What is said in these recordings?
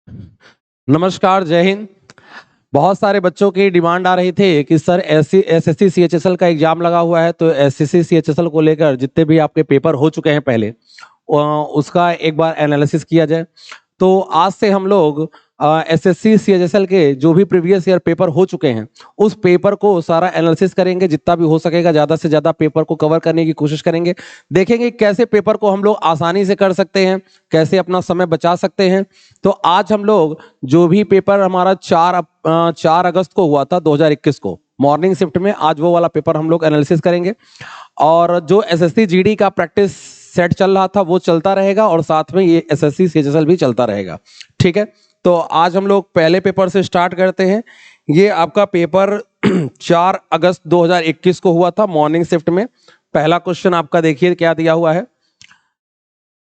नमस्कार, जय हिंद। बहुत सारे बच्चों की डिमांड आ रही थी कि सर एसएससी सीएचएसएल का एग्जाम लगा हुआ है, तो एसएससी सीएचएसएल को लेकर जितने भी आपके पेपर हो चुके हैं पहले उसका एक बार एनालिसिस किया जाए। तो आज से हम लोग एसएससी सीएचएसएल के जो भी प्रीवियस ईयर पेपर हो चुके हैं उस पेपर को सारा एनालिसिस करेंगे, जितना भी हो सकेगा ज़्यादा से ज़्यादा पेपर को कवर करने की कोशिश करेंगे। देखेंगे कैसे पेपर को हम लोग आसानी से कर सकते हैं, कैसे अपना समय बचा सकते हैं। तो आज हम लोग जो भी पेपर हमारा 4 अगस्त को हुआ था 2021 को मॉर्निंग शिफ्ट में, आज वो वाला पेपर हम लोग एनालिसिस करेंगे। और जो एसएससी जीडी का प्रैक्टिस सेट चल रहा था वो चलता रहेगा और साथ में ये एसएससी सीएचएसएल भी चलता रहेगा। ठीक है, तो आज हम लोग पहले पेपर से स्टार्ट करते हैं। ये आपका पेपर 4 अगस्त 2021 को हुआ था मॉर्निंग शिफ्ट में। पहला क्वेश्चन आपका देखिए क्या दिया हुआ है।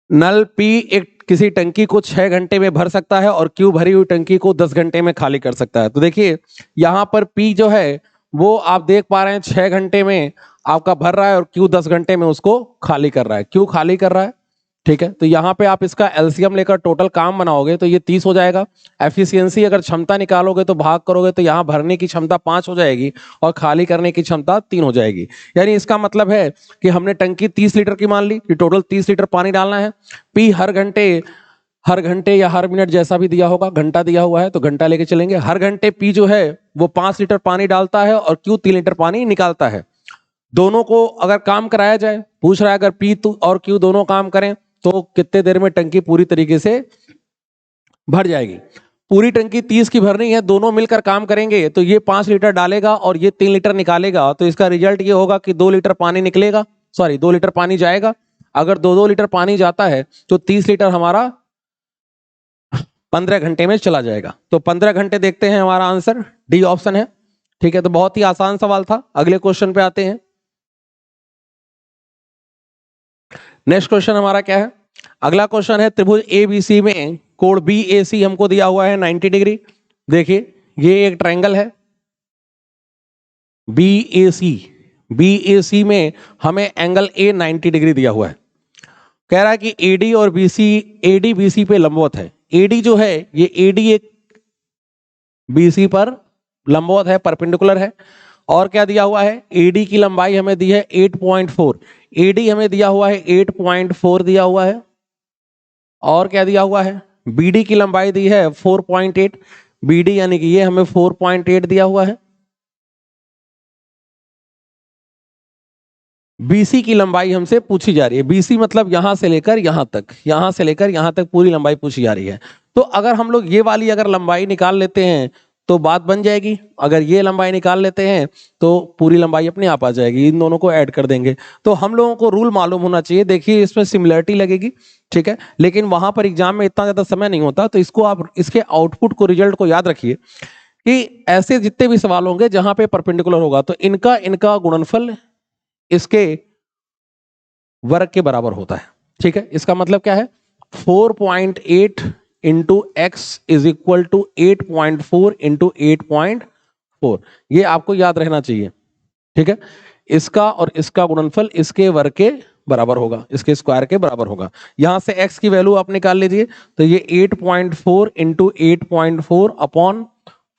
नल पी एक किसी टंकी को 6 घंटे में भर सकता है और क्यू भरी हुई टंकी को 10 घंटे में खाली कर सकता है। तो देखिए यहाँ पर पी जो है वो आप देख पा रहे हैं 6 घंटे में आपका भर रहा है और क्यू 10 घंटे में उसको खाली कर रहा है। क्यू खाली कर रहा है, ठीक है। तो यहाँ पे आप इसका एलसीएम लेकर टोटल काम बनाओगे तो ये 30 हो जाएगा। एफिशिएंसी अगर क्षमता निकालोगे तो भाग करोगे तो यहाँ भरने की क्षमता 5 हो जाएगी और खाली करने की क्षमता 3 हो जाएगी। यानी इसका मतलब है कि हमने टंकी 30 लीटर की मान ली कि टोटल 30 लीटर पानी डालना है। पी हर घंटे या हर मिनट जैसा भी दिया होगा, घंटा दिया हुआ है तो घंटा लेके चलेंगे। हर घंटे पी जो है वो 5 लीटर पानी डालता है और क्यू 3 लीटर पानी निकालता है। दोनों को अगर काम कराया जाए, पूछ रहा है अगर पी और क्यू दोनों काम करें तो कितने देर में टंकी पूरी तरीके से भर जाएगी। पूरी टंकी 30 की भरनी है, दोनों मिलकर काम करेंगे तो ये 5 लीटर डालेगा और ये 3 लीटर निकालेगा। तो इसका रिजल्ट ये होगा कि 2 लीटर पानी निकलेगा, 2 लीटर पानी जाएगा। अगर 2 लीटर पानी जाता है तो 30 लीटर हमारा 15 घंटे में चला जाएगा। तो 15 घंटे देखते हैं, हमारा आंसर डी ऑप्शन है। ठीक है, तो बहुत ही आसान सवाल था। अगले क्वेश्चन पे आते हैं। नेक्स्ट क्वेश्चन हमारा क्या है? अगला क्वेश्चन है त्रिभुज एबीसी में कोण बीएसी हमको दिया हुआ है 90 डिग्री। देखिए ये एक ट्रायंगल है बीएसी। बीएसी में हमें एंगल ए 90 डिग्री दिया हुआ है। कह रहा है कि एडी और बीसी, एडी बीसी पे लंबवत है। एडी जो है ये एडी एक बीसी पर लंबवत है, परपेंडिकुलर है। और क्या दिया हुआ है? एडी की लंबाई हमें दी है 8.4। एडी हमें दिया हुआ है 8.4 दिया हुआ है। और क्या दिया हुआ है? बीडी की लंबाई दी है 4.8। बीडी यानी कि ये हमें 4.8 दिया हुआ है। बीसी की लंबाई हमसे पूछी जा रही है। बीसी मतलब यहां से लेकर यहां तक, यहां से लेकर यहां तक पूरी लंबाई पूछी जा रही है। तो अगर हम लोग ये वाली अगर लंबाई निकाल लेते हैं तो बात बन जाएगी। अगर ये लंबाई निकाल लेते हैं तो पूरी लंबाई अपने आप आ जाएगी। इन दोनों को ऐड कर देंगे। तो हम लोगों को रूल मालूम होना चाहिए। देखिए इसमें सिमिलरिटी लगेगी, ठीक है, लेकिन वहां पर एग्जाम में इतना ज्यादा समय नहीं होता। तो इसको आप इसके आउटपुट को, रिजल्ट को याद रखिए कि ऐसे जितने भी सवाल होंगे जहां पे परपेंडिकुलर होगा तो इनका इनका गुणनफल इसके वर्ग के बराबर होता है। ठीक है, इसका मतलब क्या है? 4.8 into x is equal to 8.4 into 8.4। ये आपको याद रहना चाहिए। ठीक है, इसका और इसका गुणनफल इसके वर्ग के बराबर होगा, इसके स्क्वायर के बराबर होगा। यहां से x की वैल्यू आप निकाल लीजिए तो ये 8.4 इंटू 8.4 अपॉन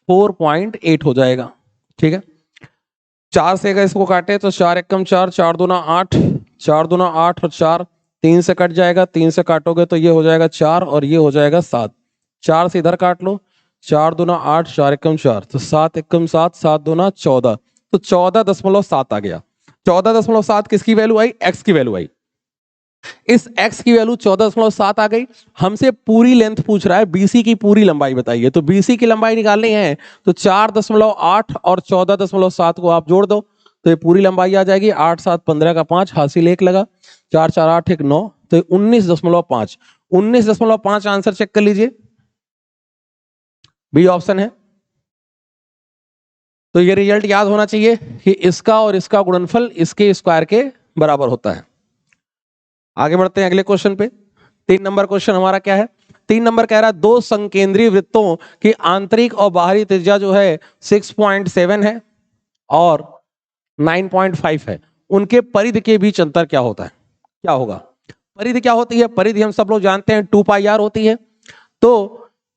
4.8 हो जाएगा। ठीक है, 4 से अगर इसको काटे तो 4 एकम 4, 4 दूना 8, 4 दूना 8 और 4 3 से कट जाएगा। 3 से काटोगे तो ये हो जाएगा 4 और ये हो जाएगा 7। 4 से इधर काट लो, 4 दूना 8, 4 एकम 4, तो 7 एकम 7, 7 दूना 14, तो 14.7 आ गया। 14.7 किसकी वैल्यू आई? एक्स की वैल्यू आई। इस x की वैल्यू 14.7 आ गई। हमसे पूरी लेंथ पूछ रहा है, BC की पूरी लंबाई बताइए। तो BC की लंबाई निकालनी है तो 4.8 और 14.7 को आप जोड़ दो तो ये पूरी लंबाई आ जाएगी। 8 7 15 का 5, हासिल 1 लगा, 4 4 8 1 9, तो 19.5। 19.5 आंसर चेक कर लीजिए, बी ऑप्शन है। तो ये रिजल्ट याद होना चाहिए कि इसका और इसका गुणनफल इसके स्क्वायर के बराबर होता है। आगे बढ़ते हैं अगले क्वेश्चन पे। 3 नंबर क्वेश्चन हमारा क्या है? 3 नंबर कह रहा है दो संकेंद्रीय वृत्तों की आंतरिक और बाहरी त्रिज्या जो है 6.7 है और 9.5 है। उनके परिधि के बीच अंतर क्या होता है? क्या होगा? परिधि क्या होती है? परिधि हम सब लोग जानते हैं 2 पाई आर होती है। तो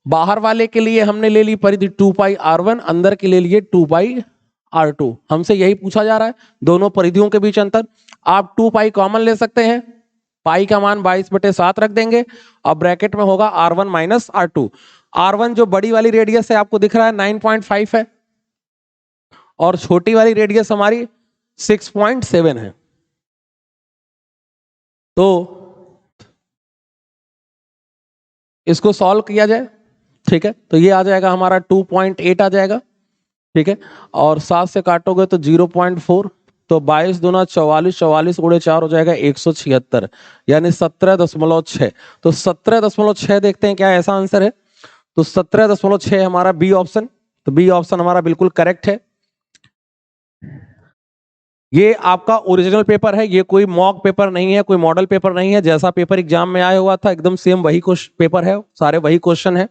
बाहर वाले के लिए हमने ले ली परिधि 2 पाई r1, अंदर के ले लिए 2 पाई r2। हमसे यही पूछा जा रहा है, दोनों परिधियों के बीच अंतर। आप 2 पाई कॉमन ले सकते हैं, पाई का मान 22/7 रख देंगे और ब्रैकेट में होगा r1 माइनस r2। r1 जो बड़ी वाली रेडियस है आपको दिख रहा है 9.5 है, और छोटी वाली रेडियस हमारी 6.7 है। तो इसको सॉल्व किया जाए, ठीक है, तो ये आ जाएगा हमारा 2.8 आ जाएगा, ठीक है, और 7 से काटोगे तो 0.4, तो 22 दूना 44, 44 गुणे 4 हो जाएगा 176, यानी 17.6। तो 17.6 देखते हैं क्या ऐसा आंसर है, तो 17.6 हमारा बी ऑप्शन, तो बी ऑप्शन हमारा बिल्कुल करेक्ट है। ये आपका ओरिजिनल पेपर है, ये कोई मॉक पेपर नहीं है, कोई मॉडल पेपर नहीं है, जैसा पेपर एग्जाम में आया हुआ था एकदम सेम वही पेपर है, सारे वही क्वेश्चन है।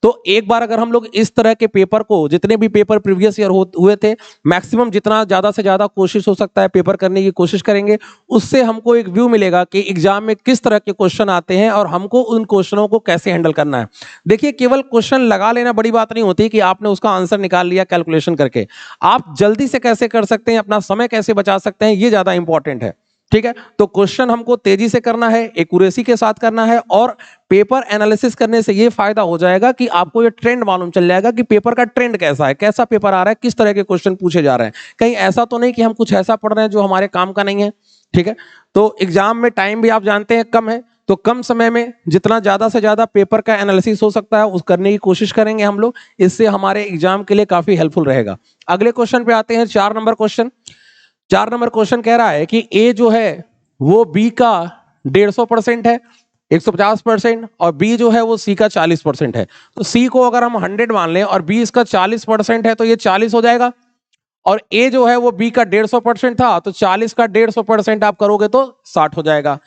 तो एक बार अगर हम लोग इस तरह के पेपर को, जितने भी पेपर प्रीवियस ईयर हुए थे, मैक्सिमम जितना ज्यादा से ज्यादा कोशिश हो सकता है पेपर करने की कोशिश करेंगे, उससे हमको एक व्यू मिलेगा कि एग्जाम में किस तरह के क्वेश्चन आते हैं और हमको उन क्वेश्चनों को कैसे हैंडल करना है। देखिए, केवल क्वेश्चन लगा लेना बड़ी बात नहीं होती कि आपने उसका आंसर निकाल लिया कैलकुलेशन करके। आप जल्दी से कैसे कर सकते हैं, अपना समय कैसे बचा सकते हैं, ये ज्यादा इंपॉर्टेंट है, ठीक है। तो क्वेश्चन हमको तेजी से करना है, एक्यूरेसी के साथ करना है, और पेपर एनालिसिस करने से ये फायदा हो जाएगा कि आपको ये ट्रेंड मालूम चल जाएगा कि पेपर का ट्रेंड कैसा है, कैसा पेपर आ रहा है, किस तरह के क्वेश्चन पूछे जा रहे हैं। कहीं ऐसा तो नहीं कि हम कुछ ऐसा पढ़ रहे हैं जो हमारे काम का नहीं है, ठीक है। तो एग्जाम में टाइम भी आप जानते हैं कम है, तो कम समय में जितना ज्यादा से ज्यादा पेपर का एनालिसिस हो सकता है उस करने की कोशिश करेंगे हम लोग, इससे हमारे एग्जाम के लिए काफी हेल्पफुल रहेगा। अगले क्वेश्चन पे आते हैं, 4 नंबर क्वेश्चन। 4 नंबर क्वेश्चन कह रहा है कि ए जो है वो बी का 150% है, 150%, और बी जो है वो सी का 40% है। तो सी को अगर हम 100 मान लें और बी इसका 40% है तो ये 40 हो जाएगा, और ए जो है वो बी का 150% था, तो 40 का 150% आप करोगे तो 60 हो जाएगा।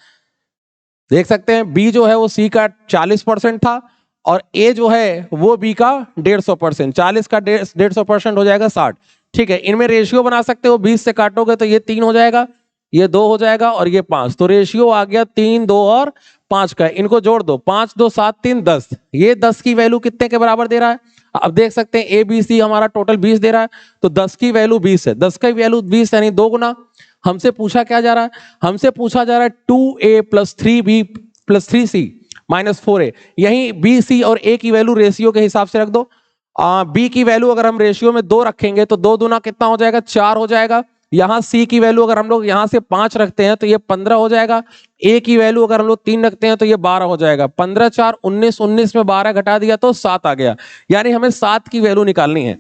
देख सकते हैं, बी जो है वो सी का 40% था और ए जो है वो बी का 150%, 40 का 150% हो जाएगा 60, ठीक है। इनमें रेशियो बना सकते हो, 20 से काटोगे तो ये 3 हो जाएगा, ये 2 हो जाएगा और ये 5, तो रेशियो आ गया 3, 2 और 5 का। इनको जोड़ दो, 5, 2, 7, 3, 10। ये 10 की वैल्यू कितने के बराबर दे रहा है, अब देख सकते हैं ए बी सी हमारा टोटल 20 दे रहा है, तो 10 की वैल्यू 20 है, 10 की वैल्यू 20 यानी 2 गुना। हमसे पूछा क्या जा रहा है, हमसे पूछा जा रहा है 2a + 3b + 3c - 4a। यही बी सी और ए की वैल्यू रेशियो के हिसाब से रख दो। बी की वैल्यू अगर हम रेशियो में 2 रखेंगे तो 2 दूना कितना हो जाएगा, 4 हो जाएगा। यहाँ सी की वैल्यू अगर हम लोग यहाँ से 5 रखते हैं तो ये 15 हो जाएगा। ए की वैल्यू अगर हम लोग 3 रखते हैं तो ये 12 हो जाएगा। 15, 4, 19, 19 में 12 घटा दिया तो 7 आ गया, यानी हमें 7 की वैल्यू निकालनी है।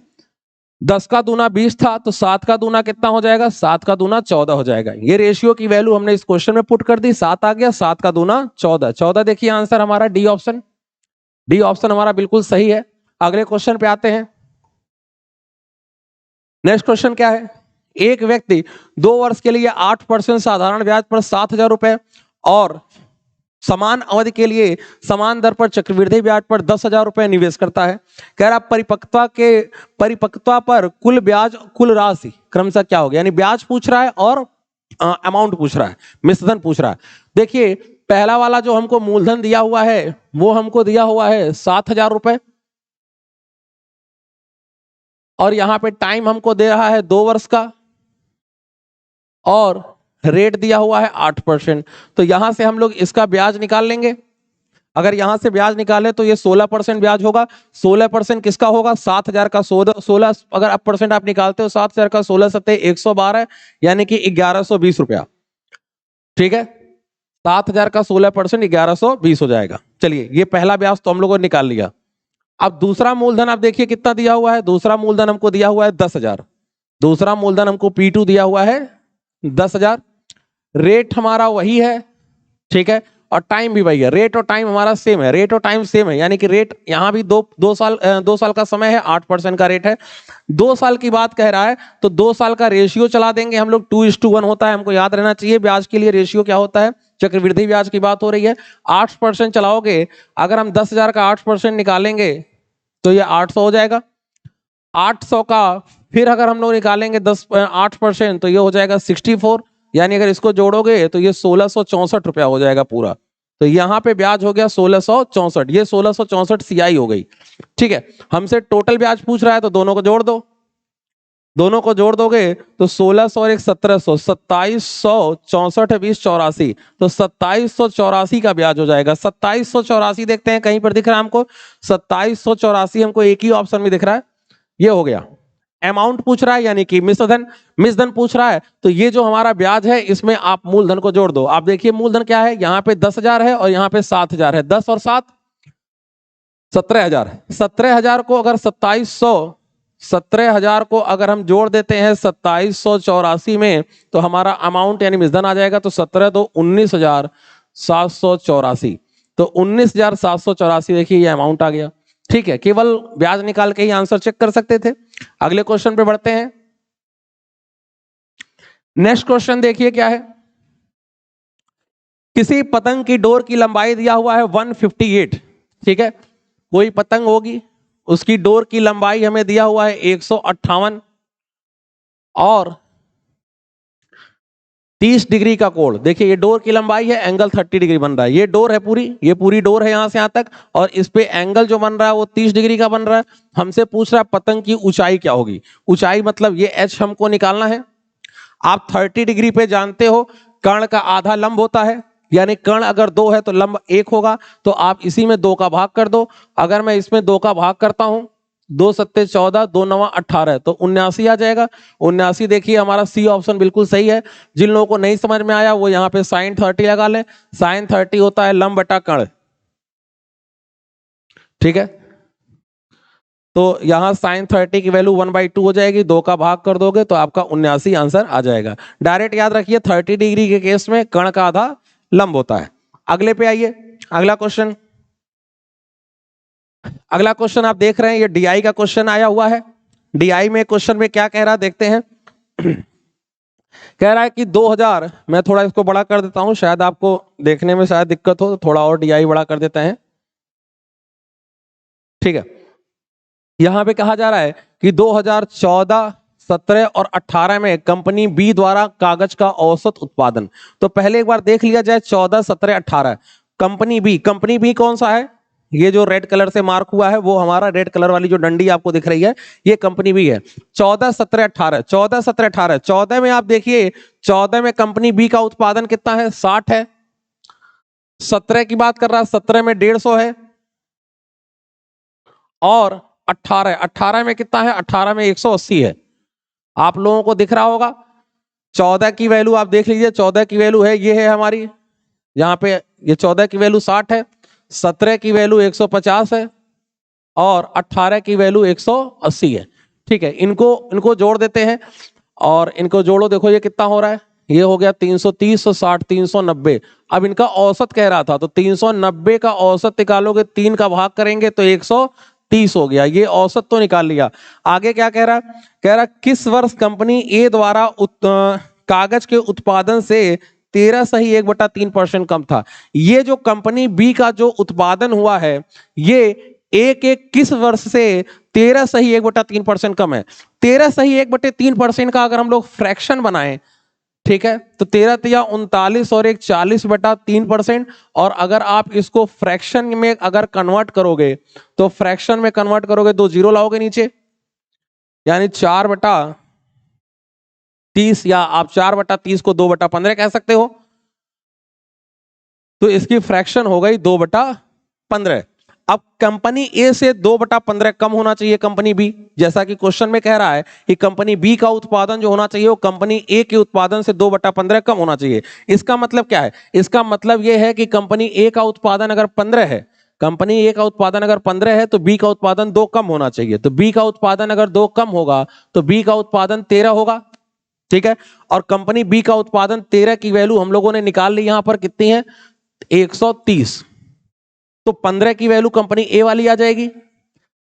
10 का दूना 20 था, तो 7 का दूना कितना हो जाएगा, 7 का दूना 14 हो जाएगा। ये रेशियो की वैल्यू हमने इस क्वेश्चन में पुट कर दी, 7 आ गया, 7 का दूना 14, 14 देखिए आंसर हमारा डी ऑप्शन, डी ऑप्शन हमारा बिल्कुल सही है। अगले क्वेश्चन पे आते हैं। नेक्स्ट क्वेश्चन क्या है, एक व्यक्ति 2 वर्ष के लिए 8% साधारण ब्याज पर 7,000 रुपए और समान अवधि के लिए समान दर पर चक्रवृद्धि ब्याज पर 10,000 रुपए निवेश करता है। कह रहा परिपक्वता पर कुल ब्याज, कुल राशि क्रमशः क्या होगा, यानी ब्याज पूछ रहा है और अमाउंट पूछ रहा है, मिश्रधन पूछ रहा है। देखिए, पहला वाला जो हमको मूलधन दिया हुआ है वो हमको दिया हुआ है 7,000 रुपए, और यहां पे टाइम हमको दे रहा है 2 वर्ष का, और रेट दिया हुआ है 8%। तो यहां से हम लोग इसका ब्याज निकाल लेंगे। अगर यहां से ब्याज निकाले तो ये 16% ब्याज होगा। 16% किसका होगा, 7,000 का 16, अगर आप परसेंट आप निकालते हो 7,000 का 16 सत्ते 112, यानी कि 1120 रुपया, ठीक है। 7,000 का 16% 1120 हो जाएगा। चलिए, ये पहला ब्याज तो हम लोगों ने निकाल लिया। अब दूसरा मूलधन आप देखिए कितना दिया हुआ है, दूसरा मूलधन हमको दिया हुआ है 10,000। दूसरा मूलधन हमको P2 दिया हुआ है 10,000। रेट हमारा वही है, ठीक है, और टाइम भी वही है। रेट और टाइम हमारा सेम है, रेट और टाइम सेम है, यानी कि रेट यहां भी 2 साल का समय है, 8% का रेट है। 2 साल की बात कह रहा है तो 2 साल का रेशियो चला देंगे हम लोग, 2:1 होता है, हमको याद रहना चाहिए ब्याज के लिए रेशियो क्या होता है। चक्रवृद्धि ब्याज की बात हो रही है, 8% चलाओगे, अगर हम 10,000 का 8% निकालेंगे तो ये 800 हो जाएगा। 800 का फिर अगर हम लोग निकालेंगे 8% तो ये हो जाएगा 64, यानी अगर इसको जोड़ोगे तो ये 1664 रुपया हो जाएगा पूरा। तो यहाँ पे ब्याज हो गया 1664, ये 1664 CI हो गई। ठीक है, हमसे टोटल ब्याज पूछ रहा है तो दोनों को जोड़ दो, दोनों को जोड़ दोगे तो 1600 और एक 1700, 2764 20 84, तो 2784 का ब्याज हो जाएगा। 2784 देखते हैं कहीं पर दिख रहा है हमको, 2784 हमको एक ही ऑप्शन में दिख रहा है, ये हो गया। अमाउंट पूछ रहा है यानी कि मिश्रधन पूछ रहा है, तो ये जो हमारा ब्याज है इसमें आप मूलधन को जोड़ दो। आप देखिए मूलधन क्या है, यहाँ पे 10,000 है और यहाँ पे 7,000 है, 10 और 7 17,000। 17,000 को अगर 17,000 को अगर हम जोड़ देते हैं 2784 में तो हमारा अमाउंट यानी मिश्रधन आ जाएगा, तो 17 तो 19,784, तो 19,784 देखिए ये अमाउंट आ गया। ठीक है, केवल ब्याज निकाल के ही आंसर चेक कर सकते थे। अगले क्वेश्चन पे बढ़ते हैं। नेक्स्ट क्वेश्चन देखिए क्या है, किसी पतंग की डोर की लंबाई दिया हुआ है 158। ठीक है, कोई पतंग होगी, उसकी डोर की लंबाई हमें दिया हुआ है 158 और 30 डिग्री का कोण। देखिए ये डोर की लंबाई है, एंगल 30 डिग्री बन रहा है, ये डोर है पूरी, ये पूरी डोर है यहां से यहां तक, और इस पे एंगल जो बन रहा है वो 30 डिग्री का बन रहा है। हमसे पूछ रहा है पतंग की ऊंचाई क्या होगी। ऊंचाई मतलब ये h हमको निकालना है। आप 30 डिग्री पे जानते हो कर्ण का आधा लंब होता है, यानी कर्ण अगर 2 है तो लंब 1 होगा, तो आप इसी में 2 का भाग कर दो। अगर मैं इसमें 2 का भाग करता हूं, 2 सत्ते 14, 2 9 18, तो 79 आ जाएगा। 79 देखिए हमारा सी ऑप्शन बिल्कुल सही है। जिन लोगों को नहीं समझ में आया वो यहाँ पे sin 30 लगा लें। sin 30 होता है लंब बटा कर्ण। ठीक है, तो यहां sin 30 की वैल्यू 1/2 हो जाएगी, 2 का भाग कर दोगे तो आपका 79 आंसर आ जाएगा। डायरेक्ट याद रखिए 30 डिग्री के केस में कर्ण का आधा लंब होता है। अगले पे आइए, अगला क्वेश्चन। अगला क्वेश्चन आप देख रहे हैं, ये डीआई का क्वेश्चन आया हुआ है। डीआई में क्वेश्चन में क्या कह रहा है देखते हैं। कह रहा है कि 2000, मैं थोड़ा इसको बड़ा कर देता हूं, शायद आपको देखने में शायद दिक्कत हो, तो थोड़ा और डीआई बड़ा कर देते हैं। ठीक है, यहां पे कहा जा रहा है कि 2014, 17 और 18 में कंपनी बी द्वारा कागज का औसत उत्पादन। तो पहले एक बार देख लिया जाए 14, 17, 18। कंपनी बी कौन सा है, ये जो रेड कलर से मार्क हुआ है वो हमारा रेड कलर वाली जो डंडी आपको दिख रही है ये कंपनी बी है। 14, 17, 18, 14, 17, 18, 14 में आप देखिए, 14 में कंपनी बी का उत्पादन कितना है, 60 है। 17 की बात कर रहा है, 17 में 150 है, और 18 में कितना है, 18 में 180 है। आप लोगों को दिख रहा होगा 14 की वैल्यू आप देख लीजिए, 14 की वैल्यू है, ये है हमारी यहाँ पे, ये 14 की वैल्यू 60 है, 17 की वैल्यू 150 है, और 18 की वैल्यू 180 है। ठीक है, इनको जोड़ देते हैं और इनको जोड़ो, देखो ये कितना हो रहा है, ये हो गया 330, 60, 390। अब इनका औसत कह रहा था, तो 390 का औसत निकालोगे, 3 का भाग करेंगे तो 130 हो गया। ये औसत तो निकाल लिया। आगे क्या कह रहा है, कह रहा किस वर्ष कंपनी ए द्वारा कागज के उत्पादन से 13.1/3% कम था। ये जो कंपनी बी का जो उत्पादन हुआ है ये एक किस वर्ष से 13.1/3% कम है। 13.1/3% का अगर हम लोग फ्रैक्शन बनाएं, ठीक है, तो 13 तिया 39 और एक 40/3%। और अगर आप इसको फ्रैक्शन में अगर कन्वर्ट करोगे, तो फ्रैक्शन में कन्वर्ट करोगे तो 0 लाओगे नीचे, यानी 4/30, या आप 4/30 को 2/15 कह सकते हो, तो इसकी फ्रैक्शन हो गई 2/15। अब कंपनी ए से 2/15 कम होना चाहिए कंपनी बी, जैसा कि क्वेश्चन में कह रहा है कि कंपनी बी का उत्पादन जो होना चाहिए वो कंपनी ए के उत्पादन से 2/15 कम होना चाहिए। इसका मतलब क्या है, इसका मतलब यह है कि कंपनी ए का उत्पादन अगर 15 है, कंपनी ए का उत्पादन अगर 15 है तो बी का उत्पादन 2 कम होना चाहिए। तो बी का उत्पादन अगर 2 कम होगा तो बी का उत्पादन 13 होगा। ठीक है, और कंपनी बी का उत्पादन 13 की वैल्यू हम लोगों ने निकाल ली, यहां पर कितनी है, 130। तो 15 की वैल्यू कंपनी ए वाली आ जाएगी,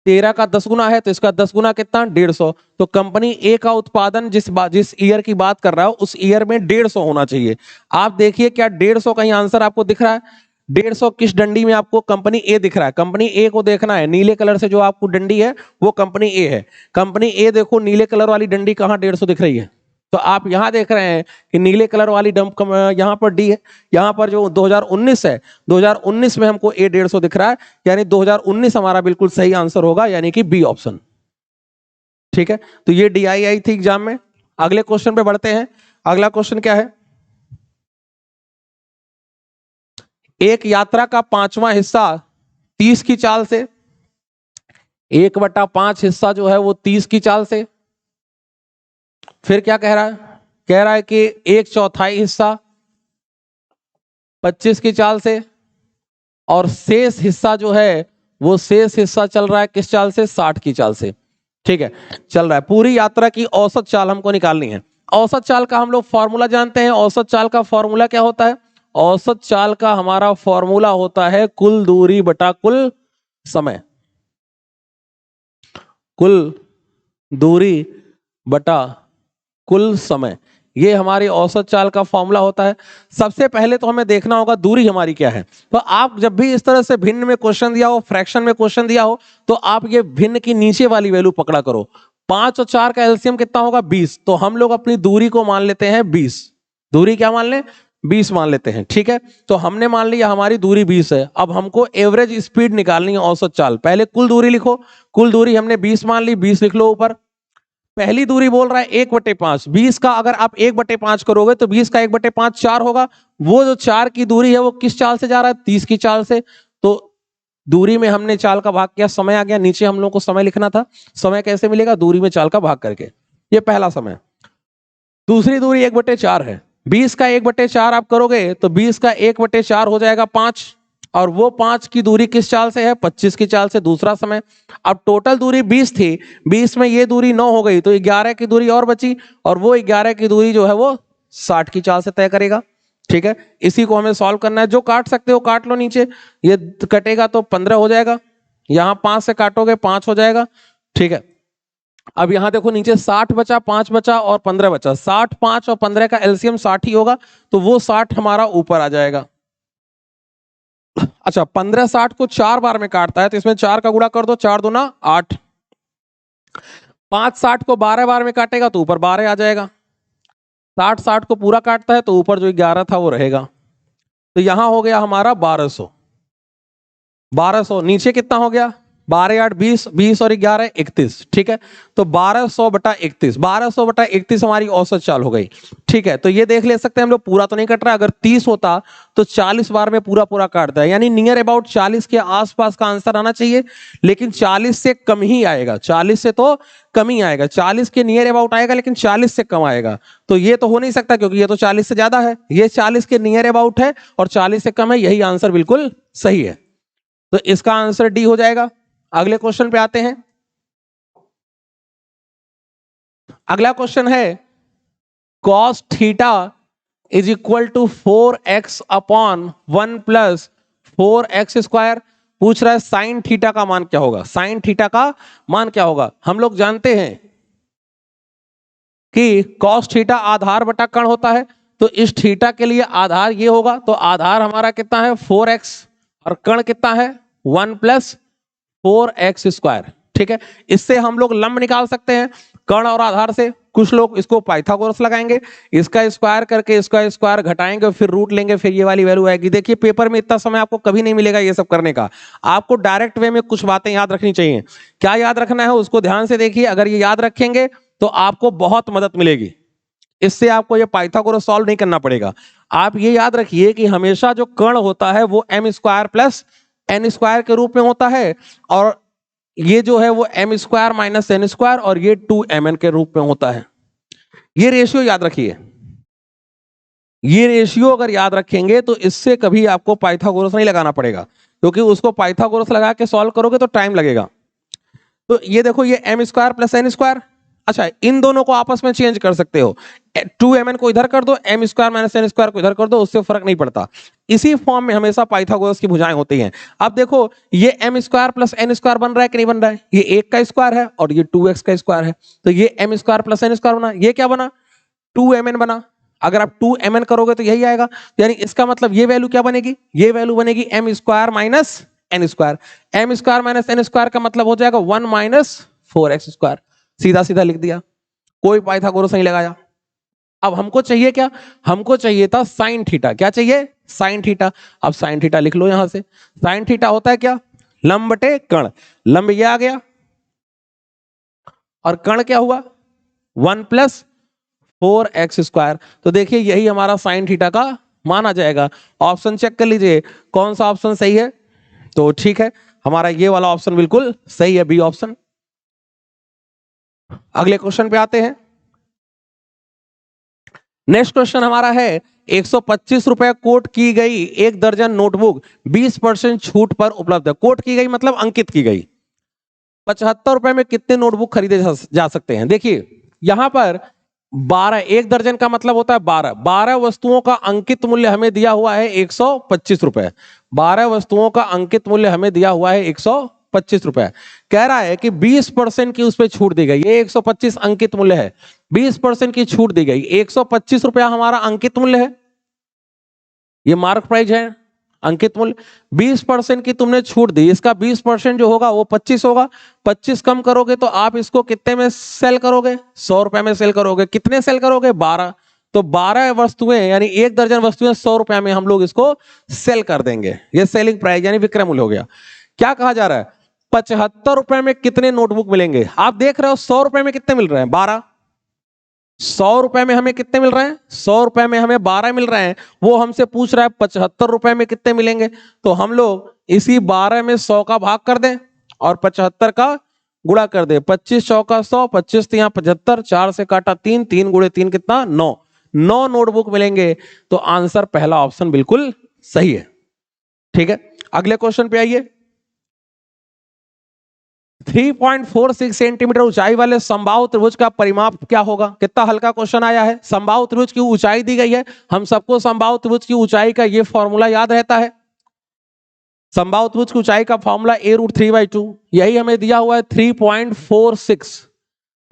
13 का 10 गुना है तो इसका 10 गुना कितना, 150। तो कंपनी ए का उत्पादन जिस ईयर की बात कर रहा है उस ईयर में 150 होना चाहिए। आप देखिए क्या 150 का ही आंसर आपको दिख रहा है। 150 किस डंडी में आपको, कंपनी ए दिख रहा है, कंपनी ए को देखना है। नीले कलर से जो आपको डंडी है वो कंपनी ए है। कंपनी ए देखो नीले कलर वाली डंडी कहां 150 दिख रही है, तो आप यहां देख रहे हैं कि नीले कलर वाली डंप यहां पर डी है, यहां पर जो 2019 है, 2019 में हमको ए 150 दिख रहा है, यानी 2019 हमारा बिल्कुल सही आंसर होगा, यानी कि बी ऑप्शन। ठीक है, तो ये DI आई थी एग्जाम में। अगले क्वेश्चन पे बढ़ते हैं। अगला क्वेश्चन क्या है? एक यात्रा का 5वां हिस्सा 30 की चाल से, 1/5 हिस्सा जो है वो 30 की चाल से, फिर क्या कह रहा है? कह रहा है कि 1/4 हिस्सा 25 की चाल से, और शेष हिस्सा जो है वो शेष हिस्सा चल रहा है किस चाल से? 60 की चाल से। ठीक है, चल रहा है। पूरी यात्रा की औसत चाल हमको निकालनी है। औसत चाल का हम लोग फॉर्मूला जानते हैं। औसत चाल का फॉर्मूला क्या होता है? औसत चाल का हमारा फॉर्मूला होता है कुल दूरी बटा कुल समय। कुल दूरी बटा कुल समय, ये हमारी औसत चाल का फॉर्मूला होता है। सबसे पहले तो हमें देखना होगा दूरी हमारी क्या है। तो आप जब भी इस तरह से भिन्न में क्वेश्चन दिया हो, फ्रैक्शन में क्वेश्चन दिया हो, तो आप ये भिन्न की नीचे वाली वैल्यू पकड़ा करो। 5 और 4 का एलसीएम कितना होगा? 20। तो हम लोग अपनी दूरी को मान लेते हैं 20। दूरी क्या मान लें? 20 मान लेते हैं। ठीक है, तो हमने मान लिया हमारी दूरी 20 है। अब हमको एवरेज स्पीड निकालनी है, औसत चाल। पहले कुल दूरी लिखो। कुल दूरी हमने 20 मान ली, 20 लिख लो ऊपर। पहली दूरी बोल रहा है 1/5। 20 का अगर आप 1/5 करोगे तो 20 का 1/5 4 होगा। वो जो 4 की दूरी है वो किस चाल से जा रहा है? 30 की चाल से। तो दूरी में हमने चाल का भाग किया, समय आ गया। नीचे हम लोग को समय लिखना था। समय कैसे मिलेगा? दूरी में चाल का भाग करके। ये पहला समय। दूसरी दूरी 1/4 है। 20 का 1/4 आप करोगे तो 20 का 1/4 हो जाएगा 5, और वो 5 की दूरी किस चाल से है? 25 की चाल से। दूसरा समय। अब टोटल दूरी 20 थी, 20 में ये दूरी 9 हो गई, तो 11 की दूरी और बची, और वो 11 की दूरी जो है वो 60 की चाल से तय करेगा। ठीक है, इसी को हमें सॉल्व करना है। जो काट सकते हो काट लो नीचे। ये कटेगा तो 15 हो जाएगा, यहां 5 से काटोगे 5 हो जाएगा। ठीक है, अब यहां देखो नीचे 60 बचा, 5 बचा और 15 बचा। 60, 5 और 15 का एलसीएम 60 ही होगा, तो वो 60 हमारा ऊपर आ जाएगा। अच्छा, 15 60 को 4 बार में काटता है, तो इसमें 4 का गुणा कर दो, 4 दूना 8। 5 60 को 12 बार में काटेगा तो ऊपर 12 आ जाएगा। 60 60 को पूरा काटता है तो ऊपर जो 11 था वो रहेगा। तो यहां हो गया हमारा 1200। 1200 नीचे कितना हो गया? 12 8 20, 20 और 11 31। ठीक है, तो 1200/31, 1200/31 हमारी औसत चाल हो गई। ठीक है, तो ये देख ले सकते हैं हम लोग, पूरा तो नहीं कट रहा। अगर 30 होता तो 40 बार में पूरा पूरा काटता है, यानी नियर अबाउट 40 के आसपास का आंसर आना चाहिए, लेकिन 40 से कम ही आएगा। 40 से तो कम ही आएगा, 40 के नियर अबाउट आएगा लेकिन 40 से कम आएगा। तो ये तो हो नहीं सकता, क्योंकि ये तो 40 से ज्यादा है। ये 40 के नियर अबाउट है और 40 से कम है, यही आंसर बिल्कुल सही है। तो इसका आंसर डी हो जाएगा। अगले क्वेश्चन पे आते हैं। अगला क्वेश्चन है cos theta is equal to 4x upon 1 plus 4x square. पूछ रहा है साइन थीटा का मान क्या होगा? साइन थीटा का मान क्या होगा? हम लोग जानते हैं कि cos थीटा आधार बटा कण होता है, तो इस थीटा के लिए आधार ये होगा, तो आधार हमारा कितना है? 4x, और कण कितना है? 1 प्लस 4x स्क्वायर। ठीक है, इससे हम लोग लंब निकाल सकते हैं कर्ण और आधार से। कुछ लोग इसको पाइथागोरस लगाएंगे, इसका स्क्वायर करके इसका स्क्वायर घटाएंगे, फिर रूट लेंगे, फिर ये वाली वैल्यू आएगी। देखिए, पेपर में इतना समय आपको कभी नहीं मिलेगा ये सब करने का। आपको डायरेक्ट वे में कुछ बातें याद रखनी चाहिए। क्या याद रखना है उसको ध्यान से देखिए। अगर ये याद रखेंगे तो आपको बहुत मदद मिलेगी। इससे आपको ये पाइथागोरस सॉल्व नहीं करना पड़ेगा। आप ये याद रखिए कि हमेशा जो कर्ण होता है वो m square plus n square के रूप में होता है, और ये जो है वो m square minus n square, और ये 2mn के रूप में होता है। ये रेशियो याद रखिए। ये रेशियो अगर याद रखेंगे तो इससे कभी आपको पाइथागोरस नहीं लगाना पड़ेगा, क्योंकि उसको पाइथागोरस लगा के सॉल्व करोगे तो टाइम लगेगा। तो ये देखो, ये m square plus n square. अच्छा, इन दोनों को आपस में चेंज कर सकते हो। 2mn को इधर कर दो, m square minus n square को इधर कर दो, उससे फर्क नहीं पड़ता। इसी फॉर्म में हमेशा पाइथागोरस की भुजाएं होती हैं। अब देखो, ये m square plus n square बन रहा है कि नहीं बन रहा है? ये 1 का स्क्वायर है और ये 2x का स्क्वायर है, तो ये m square plus n square बना। ये क्या बना? 2mn बना। अगर आप 2mn करोगे तो यही आएगा, यानी इसका मतलब ये वैल्यू क्या बनेगी? ये वैल्यू बनेगी m square minus n square. m square minus n square का मतलब हो जाएगा 1 माइनस 4x स्क्वायर। सीधा सीधा लिख दिया, कोई पाइथागोरस नहीं लगाया। अब हमको चाहिए क्या, हमको चाहिए था साइन थीटा। क्या चाहिए, साइन थीटा। अब साइन थीटा लिख लो यहां से। साइन थीटा होता है क्या, लंब बटे कर्ण। लंब ये आ गया और कर्ण क्या हुआ 1+4x²। तो देखिए यही हमारा साइन थीटा का मान आ जाएगा। ऑप्शन चेक कर लीजिए कौन सा ऑप्शन सही है। तो ठीक है, हमारा ये वाला ऑप्शन बिल्कुल सही है, बी ऑप्शन। अगले क्वेश्चन पे आते हैं। नेक्स्ट क्वेश्चन हमारा है 125 रुपए कोट की गई 1 दर्जन नोटबुक 20% छूट पर उपलब्ध है। कोट की गई मतलब अंकित की गई। 75 रुपए में कितने नोटबुक खरीदे जा सकते हैं। देखिए यहां पर 12, 1 दर्जन का मतलब होता है 12 वस्तुओं का अंकित मूल्य हमें दिया हुआ है 125 रुपए। 12 वस्तुओं का अंकित मूल्य हमें दिया हुआ है 125 रुपए। कह रहा है कि 20% की उस पर छूट दी गई। ये 125 अंकित मूल्य है, 20% की छूट दी गई। 125 रुपया हमारा अंकित मूल्य है, ये मार्क प्राइस है, अंकित मूल्य। 20% की तुमने छूट दी, इसका 20% जो होगा वो 25 होगा। 25 कम करोगे तो आप इसको कितने में सेल करोगे, 100 रुपए में सेल करोगे। कितने सेल करोगे, 12। तो 12 वस्तुएं यानी 1 दर्जन वस्तुएं 100 रुपए में हम लोग इसको सेल कर देंगे। ये सेलिंग प्राइस यानी विक्रय मूल्य हो गया। क्या कहा जा रहा है, 75 रुपए में कितने नोटबुक मिलेंगे। आप देख रहे हो 100 रुपए में कितने मिल रहे हैं, 12। 100 रुपए में हमें कितने मिल रहे हैं, 100 रुपए में हमें 12 मिल रहे हैं। वो हमसे पूछ रहा है 75 रुपए में कितने मिलेंगे। तो हम लोग इसी 12 में 100 का भाग कर दें और 75 का गुणा कर दे। 25 चौका 100, 25 यहाँ 75, 4 से काटा 3, 3 गुणे 3 कितना 9। 9 नोटबुक मिलेंगे। तो आंसर पहला ऑप्शन बिल्कुल सही है। ठीक है, अगले क्वेश्चन पे आइए। 3.46 सेंटीमीटर ऊंचाई वाले समबाहु त्रिभुज का परिमाप क्या होगा। कितना हल्का क्वेश्चन आया है। समबाहु त्रिभुज की ऊंचाई दी गई है, हम सबको समबाहु त्रिभुज की ऊंचाई का ये फॉर्मूला याद रहता है। समबाहु त्रिभुज की ऊंचाई का फॉर्मूला a√3/2, यही हमें दिया हुआ है 3.46।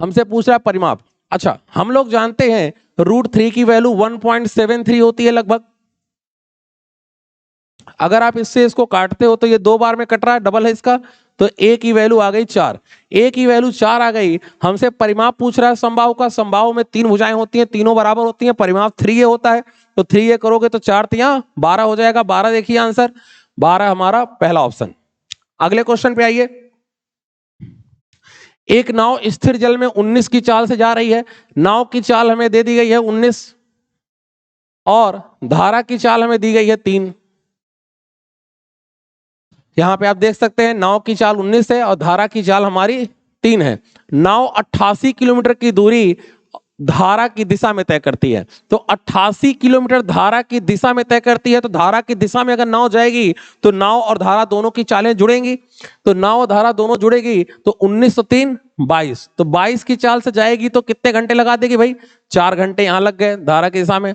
हमसे पूछ रहा है परिमाप। अच्छा, हम लोग जानते हैं √3 की वैल्यू 1.73 होती है लगभग। अगर आप इससे इसको काटते हो तो ये 2 बार में कट रहा है, डबल है इसका। तो a की वैल्यू आ गई 4। a की वैल्यू 4 आ गई। हमसे परिमाप पूछ रहा है समबाहु का। समबाहु में 3 भुजाएं होती हैं, तीनों बराबर होती हैं। परिमाप 3a होता है। तो 3a करोगे तो 4 तिया 12 हो जाएगा। 12 देखिए आंसर, 12 हमारा पहला ऑप्शन। अगले क्वेश्चन पे आइए। एक नाव स्थिर जल में 19 की चाल से जा रही है। नाव की चाल हमें दे दी गई है 19 और धारा की चाल हमें दी गई है 3। यहां पे आप देख सकते हैं नाव की चाल 19 है और धारा की चाल हमारी 3 है। नाव 88 किलोमीटर की दूरी धारा की दिशा में तय करती है। तो 88 किलोमीटर धारा की दिशा में तय करती है। तो धारा की दिशा में अगर नाव जाएगी तो नाव और धारा दोनों की चालें जुड़ेंगी। तो नाव और धारा दोनों जुड़ेगी तो 19 और 3 22। तो 22 की चाल से जाएगी तो कितने घंटे लगा देगी भाई, 4 घंटे यहां लग गए धारा की दिशा में।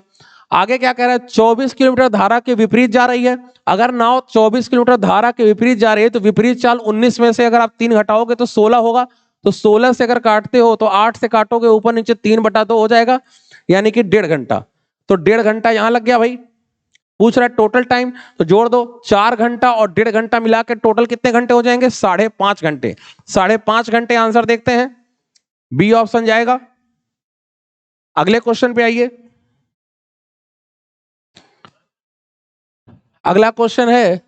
आगे क्या कह रहा है, 24 किलोमीटर धारा के विपरीत जा रही है। अगर नाव 24 किलोमीटर धारा के विपरीत जा रही है तो विपरीत चाल 19 में से अगर आप 3 घटाओगे तो 16 होगा। तो 16 से अगर काटते हो तो 8 से काटोगे ऊपर नीचे 3/2 हो जाएगा, यानी कि 1.5 घंटा। तो 1.5 घंटा यहां लग गया भाई। पूछ रहा है टोटल टाइम, तो जोड़ दो 4 घंटा और 1.5 घंटा मिला के टोटल कितने घंटे हो जाएंगे, 5.5 घंटे। 5.5 घंटे आंसर देखते हैं, बी ऑप्शन जाएगा। अगले क्वेश्चन पे आइए। अगला क्वेश्चन है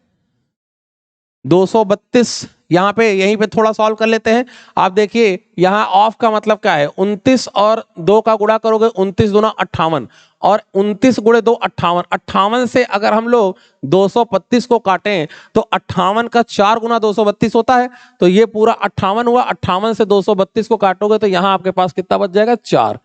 232। यहां पे यहीं पे थोड़ा सॉल्व कर लेते हैं। आप देखिए यहां ऑफ का मतलब क्या है, 29 और 2 का गुणा करोगे 29 दूना 58 और 29 गुणे 2 58। 58 से अगर हम लोग 232 को काटें तो 58 का 4 गुना 232 होता है। तो ये पूरा 58 हुआ। 58 से 232 को काटोगे तो यहां आपके पास कितना बच जाएगा, 4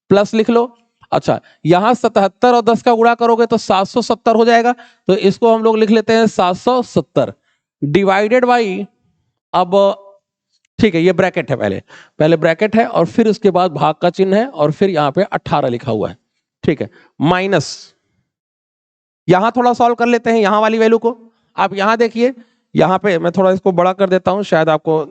प्लस लिख लो। अच्छा, यहां 77 और 10 का गुणा करोगे तो 770 हो जाएगा। तो इसको हम लोग लिख लेते हैं 770 डिवाइडेड बाई, अब ठीक है ये ब्रैकेट है, पहले ब्रैकेट है और फिर उसके बाद भाग का चिन्ह है और फिर यहां पे 18 लिखा हुआ है। ठीक है, माइनस, यहां थोड़ा सॉल्व कर लेते हैं यहां वाली वैल्यू को। आप यहां देखिए, यहां पे मैं थोड़ा इसको बड़ा कर देता हूं शायद आपको।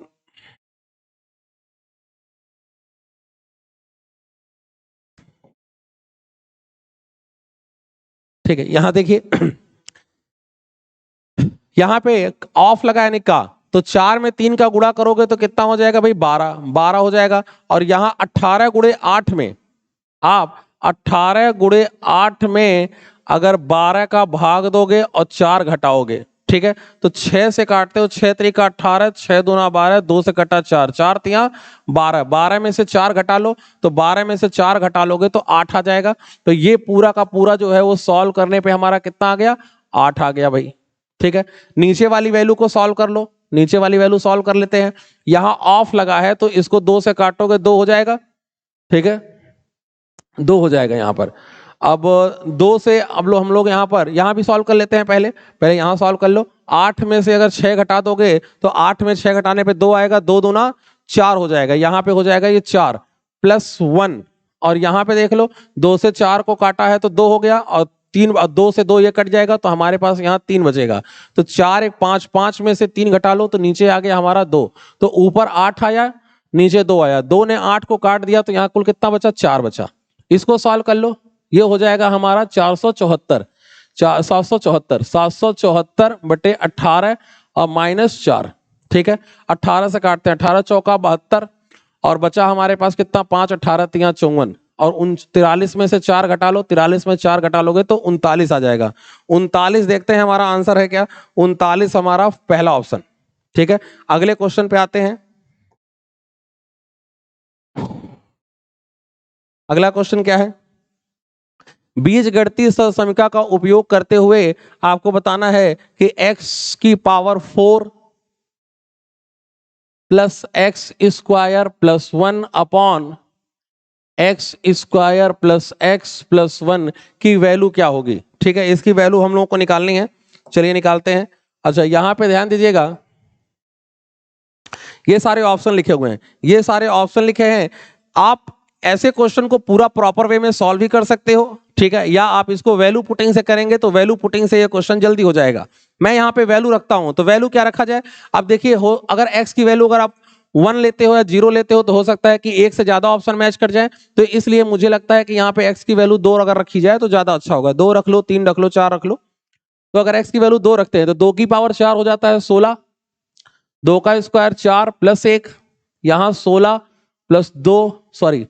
ठीक है, यहां देखिए यहां पे ऑफ लगा यानी का, तो 4 में 3 का गुणा करोगे तो कितना हो जाएगा भाई, 12 हो जाएगा। और यहां 18 गुणे 8 में आप 18 गुणे 8 में अगर 12 का भाग दोगे और 4 घटाओगे, ठीक है, तो 6 से काटते हो, 6 त्रिका 18, 6 दूना 12, 2 से कटा 4, 4 तिया 12, 12 में से 4 घटा लो, तो 12 में से 4 घटा लोगे तो 8 आ जाएगा। तो ये पूरा का पूरा जो है वो सॉल्व करने पे हमारा कितना आ गया, 8 आ गया भाई। ठीक है, नीचे वाली वैल्यू को सॉल्व कर लो, नीचे वाली वैल्यू सॉल्व कर लेते हैं। यहां ऑफ लगा है तो इसको 2 से काटोगे 2 हो जाएगा, ठीक है, 2 हो जाएगा यहां पर। अब 2 से अब हम लोग यहां भी सॉल्व कर लेते हैं, पहले यहां सॉल्व कर लो। 8 में से अगर 6 घटा दोगे तो 8 में 6 घटाने पे 2 आएगा, 2 दूना 4 हो जाएगा, यहां पे हो जाएगा ये 4 प्लस 1, और यहां पे देख लो 2 से 4 को काटा है तो 2 हो गया, और 3 2 से 2 ये कट जाएगा तो हमारे पास यहाँ 3 बचेगा। तो 4 1 5, 5 में से 3 घटा लो तो नीचे आ गया हमारा 2, तो ऊपर 8 आया, नीचे 2 आया, 2 ने 8 को काट दिया तो यहाँ कुल कितना बचा, 4 बचा। इसको सॉल्व कर लो, ये हो जाएगा हमारा 474, 774 बटे 18 और माइनस 4, ठीक है, 18 से काटते हैं, 18 चौका 72, और बचा हमारे पास कितना, 5 18 तिया 54, और 43 में से 4 घटा लो, 43 में 4 घटा लोगे तो 39 आ जाएगा। 39 देखते हैं हमारा आंसर है क्या, 39 हमारा पहला ऑप्शन। ठीक है, अगले क्वेश्चन पे आते हैं। अगला क्वेश्चन क्या है, बीजगणितीय सहसंख्या का उपयोग करते हुए आपको बताना है कि x की power 4 plus x square plus 1 upon x square plus x plus 1 की वैल्यू क्या होगी। ठीक है, इसकी वैल्यू हम लोगों को निकालनी है, चलिए निकालते हैं। अच्छा, यहां पे ध्यान दीजिएगा, ये सारे ऑप्शन लिखे हुए हैं, ये सारे ऑप्शन लिखे हैं। आप ऐसे क्वेश्चन को पूरा प्रॉपर वे में सॉल्व भी कर सकते हो, ठीक है, या आप इसको वैल्यू पुटिंग से करेंगे तो वैल्यू पुटिंग से ये क्वेश्चन जल्दी हो जाएगा। मैं यहाँ पे वैल्यू रखता हूं, तो वैल्यू क्या रखा जाए, अब देखिए हो, अगर x की वैल्यू अगर आप 1 लेते हो या 0 लेते हो तो हो सकता है कि एक से ज्यादा ऑप्शन मैच कर जाए, तो इसलिए मुझे लगता है कि यहाँ पे x की वैल्यू 2 अगर रखी जाए तो ज्यादा अच्छा होगा। 2 रख लो, 3 रख लो, 4 रख लो। तो अगर x की वैल्यू 2 रखते हैं तो 2 की पावर 4 हो जाता है 16, 2 का स्क्वायर 4 प्लस 1, यहाँ 16 प्लस 2, सॉरी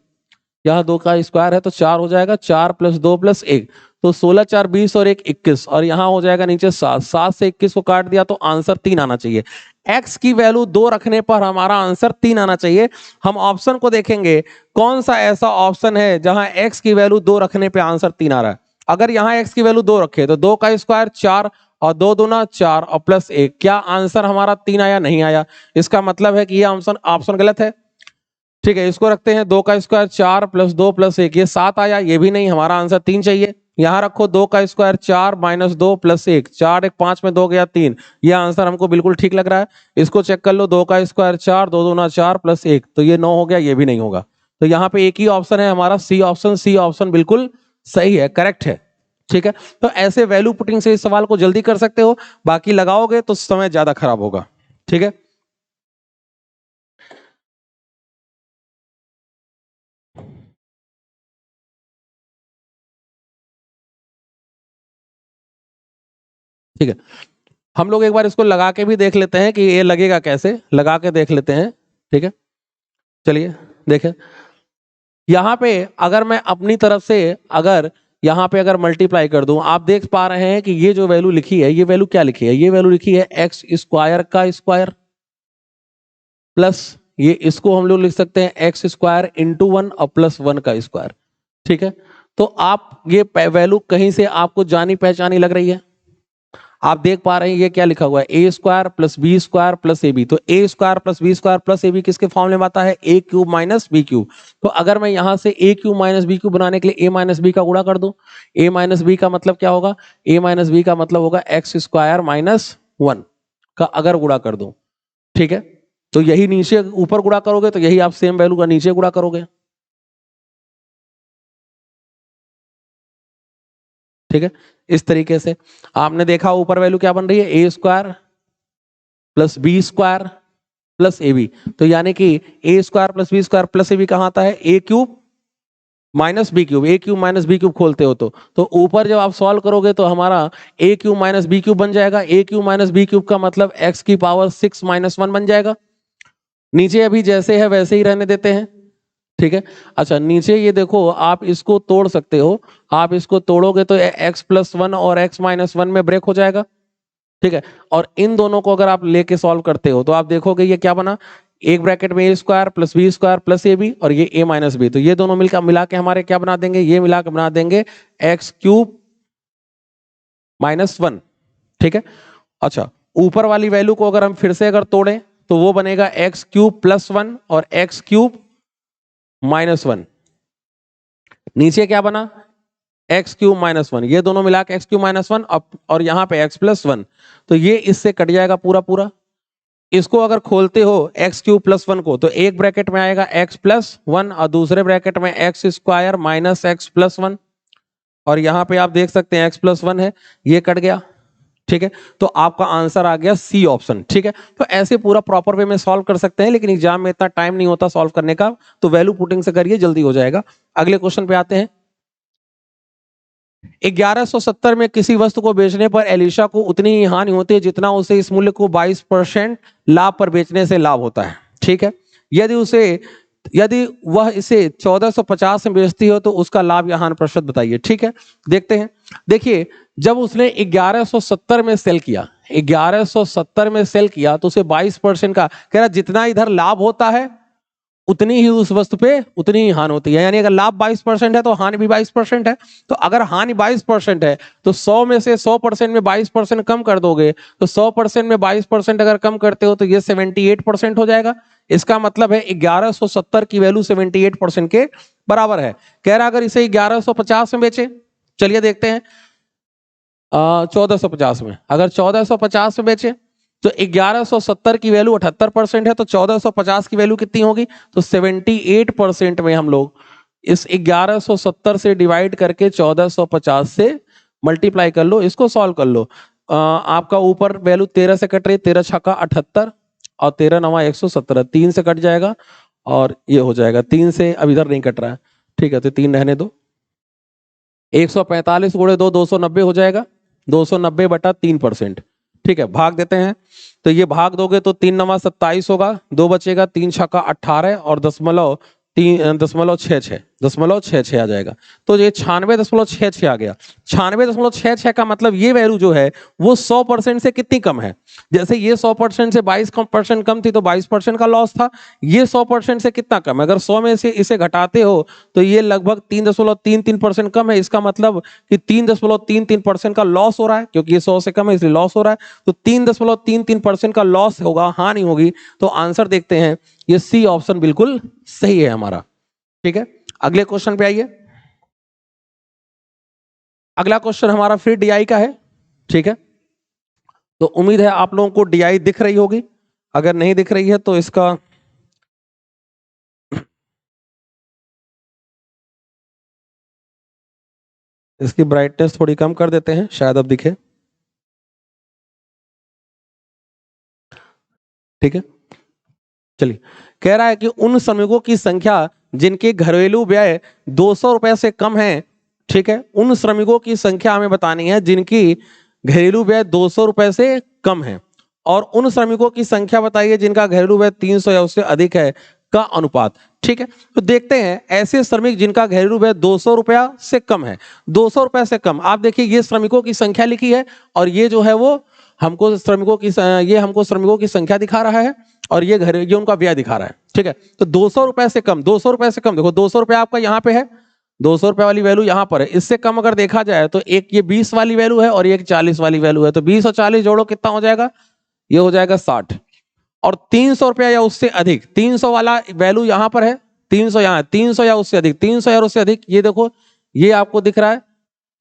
यहाँ 2 का स्क्वायर है तो 4 हो जाएगा, 4 प्लस 2 प्लस 1, तो 16 4 20 और 1 21, और यहाँ हो जाएगा नीचे 7, 7 से 21 को काट दिया तो आंसर 3 आना चाहिए। x की वैल्यू 2 रखने पर हमारा आंसर 3 आना चाहिए। हम ऑप्शन को देखेंगे कौन सा ऐसा ऑप्शन है जहां x की वैल्यू 2 रखने पे आंसर 3 आ रहा है। अगर यहाँ x की वैल्यू 2 रखे तो 2 का स्क्वायर 4 और 2 दूना 4 और प्लस 1, क्या आंसर हमारा 3 आया, नहीं आया। इसका मतलब है कि यह ऑप्शन गलत है। ठीक है, इसको रखते हैं, 2 का स्क्वायर 4 प्लस 2 प्लस 1, ये 7 आया, ये भी नहीं, हमारा आंसर 3 चाहिए। यहां रखो 2 का स्क्वायर 4 माइनस 2 प्लस 1, 4 1 5 में 2 गया 3, ये आंसर हमको बिल्कुल ठीक लग रहा है। इसको चेक कर लो, 2 का स्क्वायर 4, 2 दूना 4 प्लस 1, तो ये 9 हो गया, ये भी नहीं होगा। तो यहाँ पे एक ही ऑप्शन है हमारा सी ऑप्शन, सी ऑप्शन बिल्कुल सही है, करेक्ट है। ठीक है, तो ऐसे वैल्यू पुटिंग से इस सवाल को जल्दी कर सकते हो, बाकी लगाओगे तो समय ज्यादा खराब होगा। ठीक है, ठीक है, हम लोग एक बार इसको लगा के भी देख लेते हैं कि ये लगेगा कैसे, लगा के देख लेते हैं। ठीक है, चलिए देखें, यहां पे अगर मैं अपनी तरफ से अगर यहां पे अगर मल्टीप्लाई कर दूं, आप देख पा रहे हैं कि ये जो वैल्यू लिखी है, ये वैल्यू क्या लिखी है, ये वैल्यू लिखी है एक्स स्क्वायर का स्क्वायर प्लस ये, इसको हम लोग लिख सकते हैं एक्स स्क्वायर इंटू 1 और प्लस 1 का स्क्वायर। ठीक है, तो आप ये वैल्यू कहीं से आपको जानी पहचानी लग रही है, आप देख पा रहे हैं ये क्या लिखा हुआ है, A square plus B square plus A B. तो A square plus B square plus A B किसके फॉर्मूले में आता है, A cube minus B cube. तो अगर मैं यहां से A cube minus B cube बनाने के लिए ए माइनस बी का गुणा कर दूं, ए माइनस बी का मतलब क्या होगा, ए माइनस बी का मतलब होगा एक्स स्क्वायर माइनस 1 का अगर गुणा कर दूं। ठीक है, तो यही नीचे ऊपर गुणा करोगे तो यही आप सेम वैल्यू का नीचे गुणा करोगे। ठीक है, इस तरीके से आपने देखा ऊपर वैल्यू क्या बन रही है, A square plus B square plus A B. तो यानी कि A square plus B square plus A B कहां आता है, A cube minus B cube, A cube minus B cube खोलते हो तो ऊपर जब आप सॉल्व करोगे तो हमारा ए क्यूब माइनस बी क्यूब बन जाएगा। ए क्यूब माइनस बी क्यूब का मतलब एक्स की पावर 6 माइनस 1 बन जाएगा। नीचे अभी जैसे है वैसे ही रहने देते हैं। ठीक है। अच्छा, नीचे ये देखो, आप इसको तोड़ सकते हो, आप इसको तोड़ोगे तो x+1 और x-1 में ब्रेक हो जाएगा। ठीक है, और इन दोनों को अगर आप लेके सॉल्व करते हो तो आप देखोगे ये क्या बना, एक ब्रैकेट में a² + b² + ab और ये a - b, तो ये दोनों मिलकर मिला के हमारे क्या बना देंगे, ये मिला के बना देंगे x³ - 1। ठीक है। अच्छा, ऊपर वाली वैल्यू को अगर हम फिर से अगर तोड़ें तो वो बनेगा x³ + 1 और x³ - 1। नीचे क्या बना, x³ - 1, ये दोनों मिला के x³ - 1 और यहाँ पे x+1, तो ये इससे कट जाएगा पूरा पूरा। इसको अगर खोलते हो x³ + 1 को, तो एक ब्रैकेट में आएगा x+1 और दूसरे ब्रैकेट में x² - x+1, और यहाँ पे आप देख सकते हैं x+1 है, ये कट गया। ठीक है, तो आपका आंसर आ गया सी ऑप्शन। ठीक है, तो ऐसे पूरा प्रॉपर वे में सॉल्व कर सकते हैं, लेकिन एग्जाम में इतना टाइम नहीं होता सॉल्व करने का, तो वैल्यू पुटिंग से करिए, जल्दी हो जाएगा। अगले क्वेश्चन पे आते हैं। 1170 में किसी वस्तु को बेचने पर एलिशा को उतनी ही हानि होती है जितना उसे इस मूल्य को 22% लाभ पर बेचने से लाभ होता है। ठीक है, यदि वह इसे 1450 में बेचती हो तो उसका लाभ या हानि प्रतिशत बताइए। ठीक है, देखते हैं। देखिए, जब उसने 1170 में सेल किया, 1170 में सेल किया तो उसे 22% का कह रहा, जितना इधर लाभ होता है उतनी ही उस वस्तु पे उतनी ही हानि होती है। यानी अगर लाभ 22% है तो हानि भी 22% है। तो अगर हानि 22% है तो 100 में से 100% में 22% कम कर दोगे, तो 100% में 22% अगर कम करते हो तो ये 78% हो जाएगा। इसका मतलब है 1170 की वैल्यू 78% के बराबर है। कह रहा अगर इसे 1150 में बेचे, चलिए देखते हैं। 1450 में, अगर 1450 में बेचे तो 1170 की वैल्यू 78% है, तो 1450 की वैल्यू कितनी होगी, तो 78% में हम लोग इस 1170 से डिवाइड करके 1450 से मल्टीप्लाई कर लो, इसको सॉल्व कर लो। आपका ऊपर वैल्यू 13 से कट रही, 13 छक्का 78 और 13 नवा 117, 3 से कट जाएगा और ये हो जाएगा 3 से, अब इधर नहीं कट रहा है। ठीक है, तो 3 रहने दो। 145 गुणे 2 290 हो जाएगा, 290/3%। ठीक है, भाग देते हैं, तो ये भाग दोगे तो 3 नवा 27 होगा, 2 बचेगा, 3 छक्का 18 और दशमलव 66 आ जाएगा। तो ये 96.66 आ गया। 96.66 का मतलब ये वैल्यू जो है वो 100% से कितनी कम है। जैसे ये 100% से 22% कम थी तो 22% का लॉस था, ये 100% से कितना कम है। अगर 100 में से इसे घटाते हो तो ये लगभग 3.33% कम है। इसका मतलब कि 3.33% का लॉस हो रहा है, क्योंकि ये 100 से कम है इसलिए लॉस हो रहा है। तो 3.33% का लॉस होगा, हानि होगी। तो आंसर देखते हैं, ये सी ऑप्शन बिल्कुल सही है हमारा। ठीक है, अगले क्वेश्चन पे आइए। अगला क्वेश्चन हमारा फिर डीआई का है। ठीक है, तो उम्मीद है आप लोगों को डीआई दिख रही होगी, अगर नहीं दिख रही है तो इसकी ब्राइटनेस थोड़ी कम कर देते हैं, शायद अब दिखे। ठीक है, चलिए। कह रहा है कि उन श्रमिकों की संख्या जिनके घरेलू व्यय 200 रुपए से कम है। ठीक है, उन श्रमिकों की संख्या हमें बतानी है जिनकी घरेलू व्यय 200 रुपए से कम है, और उन श्रमिकों की संख्या बताइए जिनका घरेलू व्यय 300 या उससे अधिक है का अनुपात। ठीक है, तो देखते हैं ऐसे श्रमिक जिनका घरेलू व्यय 200 रुपया से कम है। 200 रुपए से कम, आप देखिए ये श्रमिकों की संख्या लिखी है और ये जो है वो हमको श्रमिकों की संख्या दिखा रहा है, और ये उनका व्यय दिखा रहा है। ठीक है, तो 200 रुपए से कम, 200 रुपए से कम, देखो 200 रुपए आपका यहाँ पे है, 200 रुपए वाली वैल्यू यहाँ पर है। इससे कम अगर देखा जाए तो एक ये 20 वाली वैल्यू है और एक 40 वाली वैल्यू है, तो 20 और 40 जोड़ो कितना हो जाएगा, ये हो जाएगा 60। और 300 रुपया या उससे अधिक, 300 वाला वैल्यू यहाँ पर है, 300 यहाँ है, 300 या उससे अधिक, 300 या उससे अधिक, ये देखो ये आपको दिख रहा है।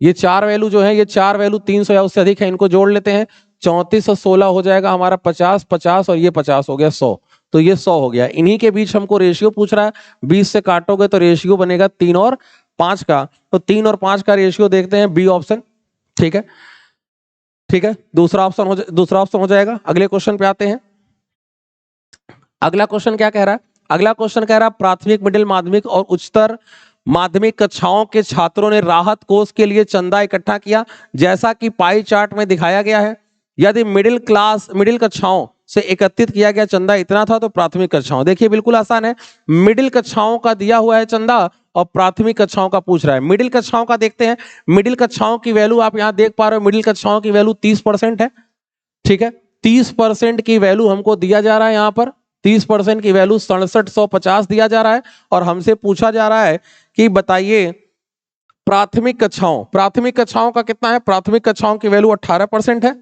ये चार वैल्यू जो है, ये चार वैल्यू 300 या उससे अधिक है, इनको जोड़ लेते हैं। 34 और 16 हो जाएगा हमारा 50, 50 और ये 50 हो गया 100, तो ये 100 हो गया। इन्हीं के बीच हमको रेशियो पूछ रहा है, 20 से काटोगे तो रेशियो बनेगा 3 और 5 का, तो 3 और 5 का रेशियो देखते हैं, बी ऑप्शन। ठीक है, ठीक है, दूसरा ऑप्शन हो जाएगा। अगले क्वेश्चन पे आते हैं। अगला क्वेश्चन क्या कह रहा है, अगला क्वेश्चन कह रहा है प्राथमिक, मिडिल माध्यमिक और उच्चतर माध्यमिक कक्षाओं के छात्रों ने राहत कोष के लिए चंदा इकट्ठा किया, जैसा कि पाई चार्ट में दिखाया गया है। यदि मिडिल कक्षाओं से एकत्रित किया गया चंदा इतना था, तो प्राथमिक कक्षाओं, देखिए बिल्कुल आसान है, मिडिल कक्षाओं का दिया हुआ है चंदा और प्राथमिक कक्षाओं का पूछ रहा है। मिडिल कक्षाओं का देखते हैं, मिडिल कक्षाओं की वैल्यू आप यहां देख पा रहे हो, मिडिल कक्षाओं की वैल्यू 30% है, ठीक है, 30% की वैल्यू हमको दिया जा रहा है, यहां पर 30% की वैल्यू 6750 दिया जा रहा है, और हमसे पूछा जा रहा है कि बताइए प्राथमिक कक्षाओं का कितना है, प्राथमिक कक्षाओं की वैल्यू 18% है,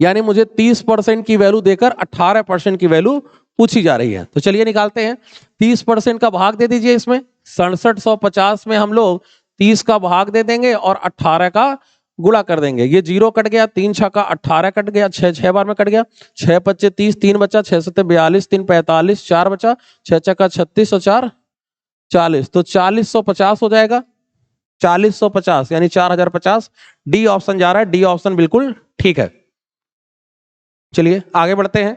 यानी मुझे 30% की वैल्यू देकर 18% की वैल्यू पूछी जा रही है। तो चलिए निकालते हैं, 30% का भाग दे दीजिए इसमें, 6750 में हम लोग 30 का भाग दे देंगे और 18 का गुणा कर देंगे, ये 0 कट गया, 3 छक्का 18 कट गया, 6 बार में कट गया, 6 पच्चे 30, 3 बचा, 6 सत्ते 42, 3 45, 4 बचा, 6 छक्का 36 और 4 40, तो 4050 हो जाएगा, 4050 यानी 4050। डी ऑप्शन जा रहा है, डी ऑप्शन बिल्कुल ठीक है। चलिए आगे बढ़ते हैं,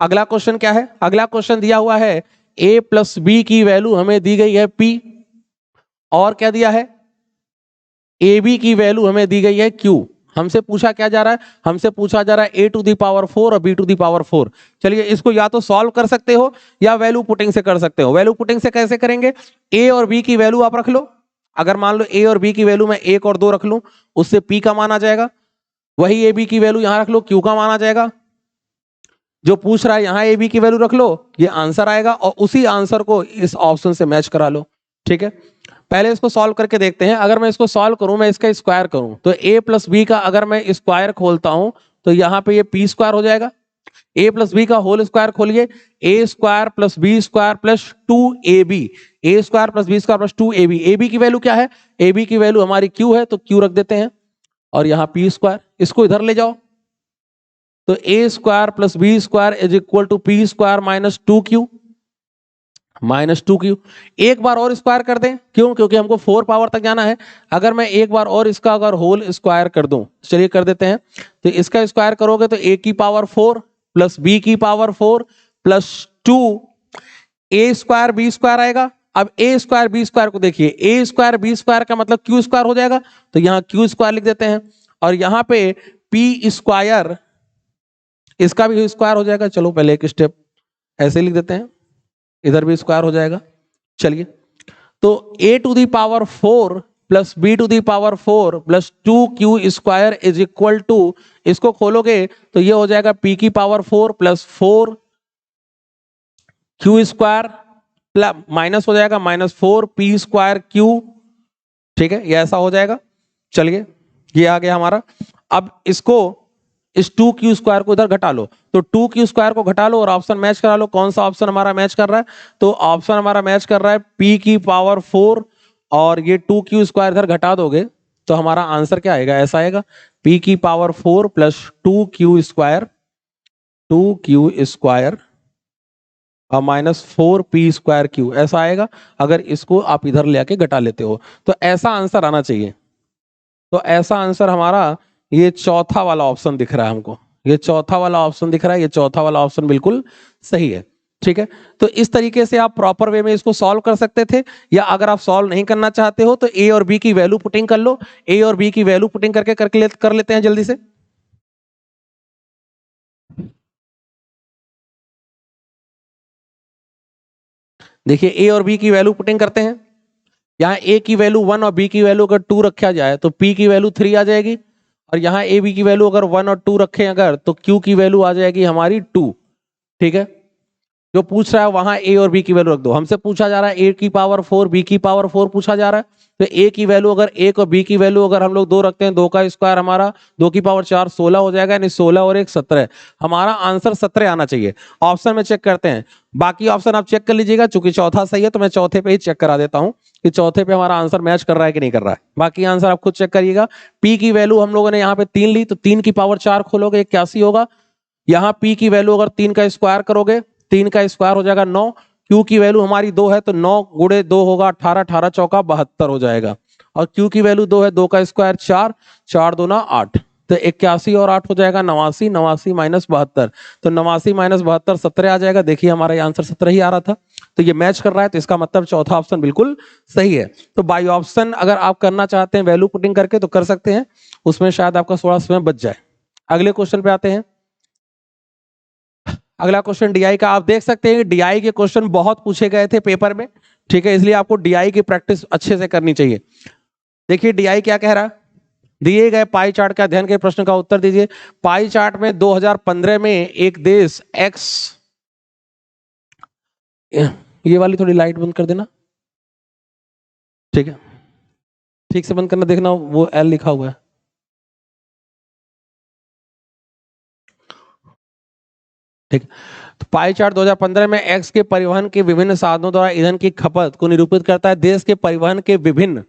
अगला क्वेश्चन क्या है, अगला क्वेश्चन दिया हुआ है a प्लस बी की वैल्यू हमें दी गई है p, और क्या दिया है, ए बी की वैल्यू हमें दी गई है q। हमसे पूछा क्या जा रहा है, हमसे पूछा जा रहा है a टू दी पावर 4 और b टू दी पावर 4। चलिए इसको या तो सॉल्व कर सकते हो या वैल्यू पुटिंग से कर सकते हो। वैल्यू पुटिंग से कैसे करेंगे, a और b की वैल्यू आप रख लो, अगर मान लो a और b की वैल्यू मैं 1 और 2 रख लूं, उससे p का मान आ जाएगा, वही ए बी की वैल्यू यहां रख लो, क्यू का मान आ जाएगा, जो पूछ रहा है यहां ए बी की वैल्यू रख लो, ये आंसर आएगा, और उसी आंसर को इस ऑप्शन से मैच करा लो, ठीक है। पहले इसको सॉल्व करके देखते हैं, अगर मैं इसको सॉल्व करूं, मैं इसका स्क्वायर करूं, तो a प्लस बी का अगर मैं स्क्वायर खोलता हूं तो यहाँ पे ये पी स्क्वायर हो जाएगा, a प्लस बी का होल स्क्वायर खोलिए, a square plus B square plus 2ab, a square plus B square plus 2ab, ab की वैल्यू क्या है, ab की वैल्यू हमारी q है, तो q रख देते हैं, और यहाँ पी स्क्वायर, इसको इधर ले जाओ, तो A square plus B square is equal to P square minus 2q। एक बार और स्क्वायर कर दें, क्यों, क्योंकि हमको 4 पावर तक जाना है। अगर मैं एक बार और इसका अगर होल स्क्वायर कर दूं, चलिए कर देते हैं, तो इसका स्क्वायर करोगे तो a की पावर 4 प्लस b की power 4 plus 2 a square b square आएगा। अब a स्क्वायर b स्क्वायर को देखिए, a स्क्वायर b स्क्वायर का मतलब q स्क्वायर हो जाएगा, तो यहाँ q स्क्वायर लिख देते हैं, और यहाँ पे p स्क्वायर इसका भी स्क्वायर हो जाएगा। चलो पहले एक स्टेप ऐसे लिख देते हैं, इधर भी स्क्वायर हो जाएगा। चलिए, तो a to the power 4 plus b to the power 4 plus 2q square is equal to, इसको खोलोगे तो ये हो जाएगा p की power 4 plus 4q square plus minus हो जाएगा माइनस 4p स्क्वायर q, ठीक है, ये ऐसा हो जाएगा। चलिए ये आ गया हमारा। अब इसको इस 2q स्क्वायर को इधर घटा लो, तो 2q स्क्वायर को घटा लो और ऑप्शन मैच करा लो। कौन सा ऑप्शन हमारा मैच कर रहा है, तो ऑप्शन हमारा मैच कर रहा है p की पावर 4, और ये 2q स्क्वायर इधर घटा दोगे तो हमारा आंसर क्या आएगा, ऐसा आएगा p की पावर 4 प्लस 2q स्क्वायर और माइनस 4p स्क्वायर q, ऐसा आएगा। अगर इसको आप इधर ले आके घटा लेते हो तो ऐसा आंसर आना चाहिए। तो ऐसा आंसर हमारा ये चौथा वाला ऑप्शन दिख रहा है हमको, ये चौथा वाला ऑप्शन दिख रहा है, ये चौथा वाला ऑप्शन बिल्कुल सही है, ठीक है। तो इस तरीके से आप प्रॉपर वे में इसको सॉल्व कर सकते थे, या अगर आप सॉल्व नहीं करना चाहते हो तो ए और बी की वैल्यू पुटिंग कर लो। ए और बी की वैल्यू पुटिंग करके कर लेते हैं जल्दी से। देखिए ए और बी की वैल्यू पुटिंग करते हैं, यहाँ ए की वैल्यू 1 और बी की वैल्यू अगर 2 रखा जाए तो पी की वैल्यू 3 आ जाएगी, और यहाँ ए बी की वैल्यू अगर 1 और 2 रखें अगर, तो क्यू की वैल्यू आ जाएगी हमारी 2, ठीक है। जो पूछ रहा है वहां ए और बी की वैल्यू रख दो। हमसे पूछा जा रहा है ए की पावर 4 बी की पावर 4 पूछा जा रहा है, तो ए की वैल्यू अगर 1 और बी की वैल्यू अगर हम लोग 2 रखते हैं, 2 का स्क्वायर हमारा 2 की पावर 4 16 हो जाएगा, यानी 16 और 1 17। हमारा आंसर 17 आना चाहिए। ऑप्शन में चेक करते हैं, बाकी ऑप्शन आप चेक कर लीजिएगा, चूंकि चौथा सही है तो मैं चौथे पे ही चेक करा देता हूं कि चौथे पे हमारा आंसर मैच कर रहा है कि नहीं कर रहा है। बाकी आंसर आप खुद चेक करिएगा। पी की वैल्यू हम लोगों ने यहाँ पे 3 ली, तो 3 की पावर 4 खोलोगे 81 होगा। यहाँ पी की वैल्यू अगर 3 का स्क्वायर करोगे, 3 का स्क्वायर हो जाएगा 9। क्यू की वैल्यू हमारी 2 है, तो 9 गुणे 2 होगा 18, 18 चौका 72 हो जाएगा। और क्यू की वैल्यू 2 है, 2 का स्क्वायर 4, 4 दूना 8, तो 81 और 8 हो जाएगा 89, 89 माइनस 72, तो 89 माइनस 72 17 आ जाएगा। देखिए हमारा ये आंसर 17 ही आ रहा था, तो ये मैच कर रहा है, तो इसका मतलब चौथा ऑप्शन बिल्कुल सही है। तो बाई ऑप्शन अगर आप करना चाहते हैं वैल्यू पुटिंग करके तो कर सकते हैं, उसमें शायद आपका थोड़ा समय बच जाए। अगले क्वेश्चन पे आते हैं। अगला क्वेश्चन डीआई का, आप देख सकते हैं डीआई के क्वेश्चन बहुत पूछे गए थे पेपर में, ठीक है, इसलिए आपको डीआई की प्रैक्टिस अच्छे से करनी चाहिए। देखिए डीआई क्या कह रहा है, दिए गए पाई चार्ट का अध्ययन के प्रश्न का उत्तर दीजिए। पाई चार्ट में 2015 में एक देश एक्स, ये वाली थोड़ी लाइट बंद कर देना, ठीक है, ठीक से बंद करना, देखना वो एल लिखा हुआ है। ठीक, तो पाई चार्ट 2015 में एक्स के परिवहन के विभिन्न साधनों द्वारा ईंधन की खपत को निरूपित करता है। देश के परिवहन के विभिन्न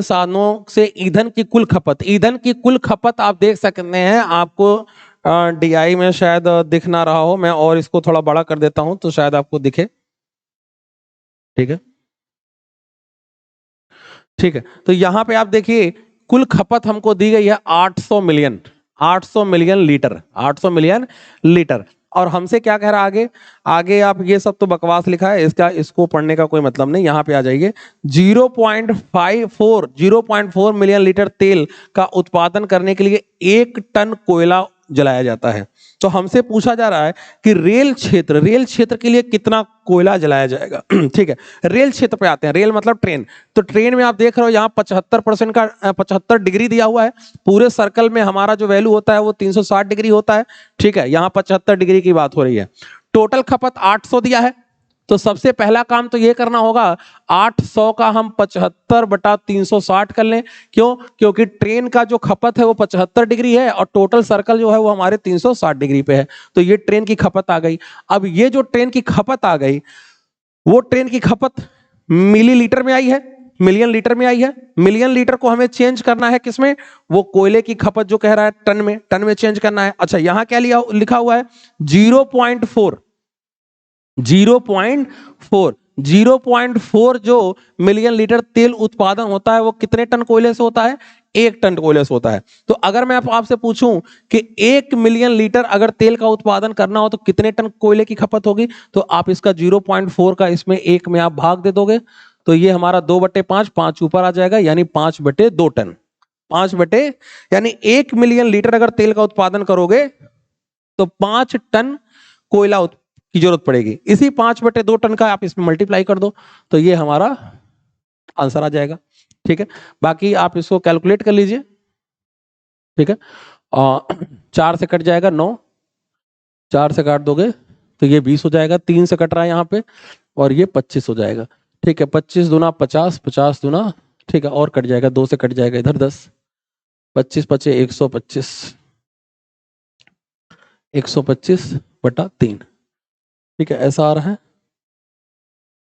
साधनों से ईंधन की कुल खपत आप देख सकते हैं। आपको डीआई में शायद दिख ना रहा हो, मैं और इसको थोड़ा बड़ा कर देता हूं तो शायद आपको दिखे। ठीक है, ठीक है, तो यहां पे आप देखिए कुल खपत हमको दी गई है 800 million, 800 million litre, 800 million litre. और हमसे क्या कह रहा है आगे, आगे आप ये सब तो बकवास लिखा है, इसको पढ़ने का कोई मतलब नहीं। यहाँ पे आ जाइए, 0.4 मिलियन लीटर तेल का उत्पादन करने के लिए 1 टन कोयला जलाया जाता है। तो हमसे पूछा जा रहा है कि रेल क्षेत्र के लिए कितना कोयला जलाया जाएगा। ठीक है, रेल क्षेत्र पे आते हैं। रेल मतलब ट्रेन, तो ट्रेन में आप देख रहे हो यहाँ 75% का 75 डिग्री दिया हुआ है। पूरे सर्कल में हमारा जो वैल्यू होता है वो 360 डिग्री होता है। ठीक है, यहाँ 75 डिग्री की बात हो रही है। टोटल खपत 800 दिया है, तो सबसे पहला काम तो ये करना होगा 800 का हम 75/360 कर लें। क्यों? क्योंकि ट्रेन का जो खपत है वो 75 डिग्री है और टोटल सर्कल जो है वो हमारे 360 डिग्री पे है, तो ये ट्रेन की खपत आ गई। अब ये जो ट्रेन की खपत आ गई, वो ट्रेन की खपत मिलीलीटर में आई है, मिलियन लीटर में आई है। मिलियन लीटर को हमें चेंज करना है किसमें, वो कोयले की खपत जो कह रहा है टन में चेंज करना है। अच्छा, यहां क्या लिखा हुआ है 0.4, 0.4 जो मिलियन लीटर तेल उत्पादन होता है वो कितने टन कोयले से होता है, 1 टन कोयले से होता है। तो अगर मैं आपसे पूछूं कि 1 मिलियन लीटर अगर तेल का उत्पादन करना हो तो कितने टन कोयले की खपत होगी, तो आप इसका 0.4 का इसमें 1 में आप भाग दे दोगे, तो ये हमारा 2/5, 5 ऊपर आ जाएगा, यानी 5/2 टन। 5 यानी 1 मिलियन लीटर अगर तेल का उत्पादन करोगे तो 5 टन कोयला की जरूरत पड़ेगी। इसी 5/2 टन का आप इसमें मल्टीप्लाई कर दो, तो ये हमारा आंसर आ जाएगा। ठीक है, बाकी आप इसको कैलकुलेट कर लीजिए। ठीक है, 4 से कट जाएगा 9, 4 से काट दोगे तो ये 20 हो जाएगा, 3 से कट रहा है यहाँ पे, और ये 25 हो जाएगा। ठीक है, 25 दूना 50, 50 दूना, ठीक है, और कट जाएगा, 2 से कट जाएगा इधर 10, 25 25 125, 125/3। ठीक है, ऐसा आ रहा है।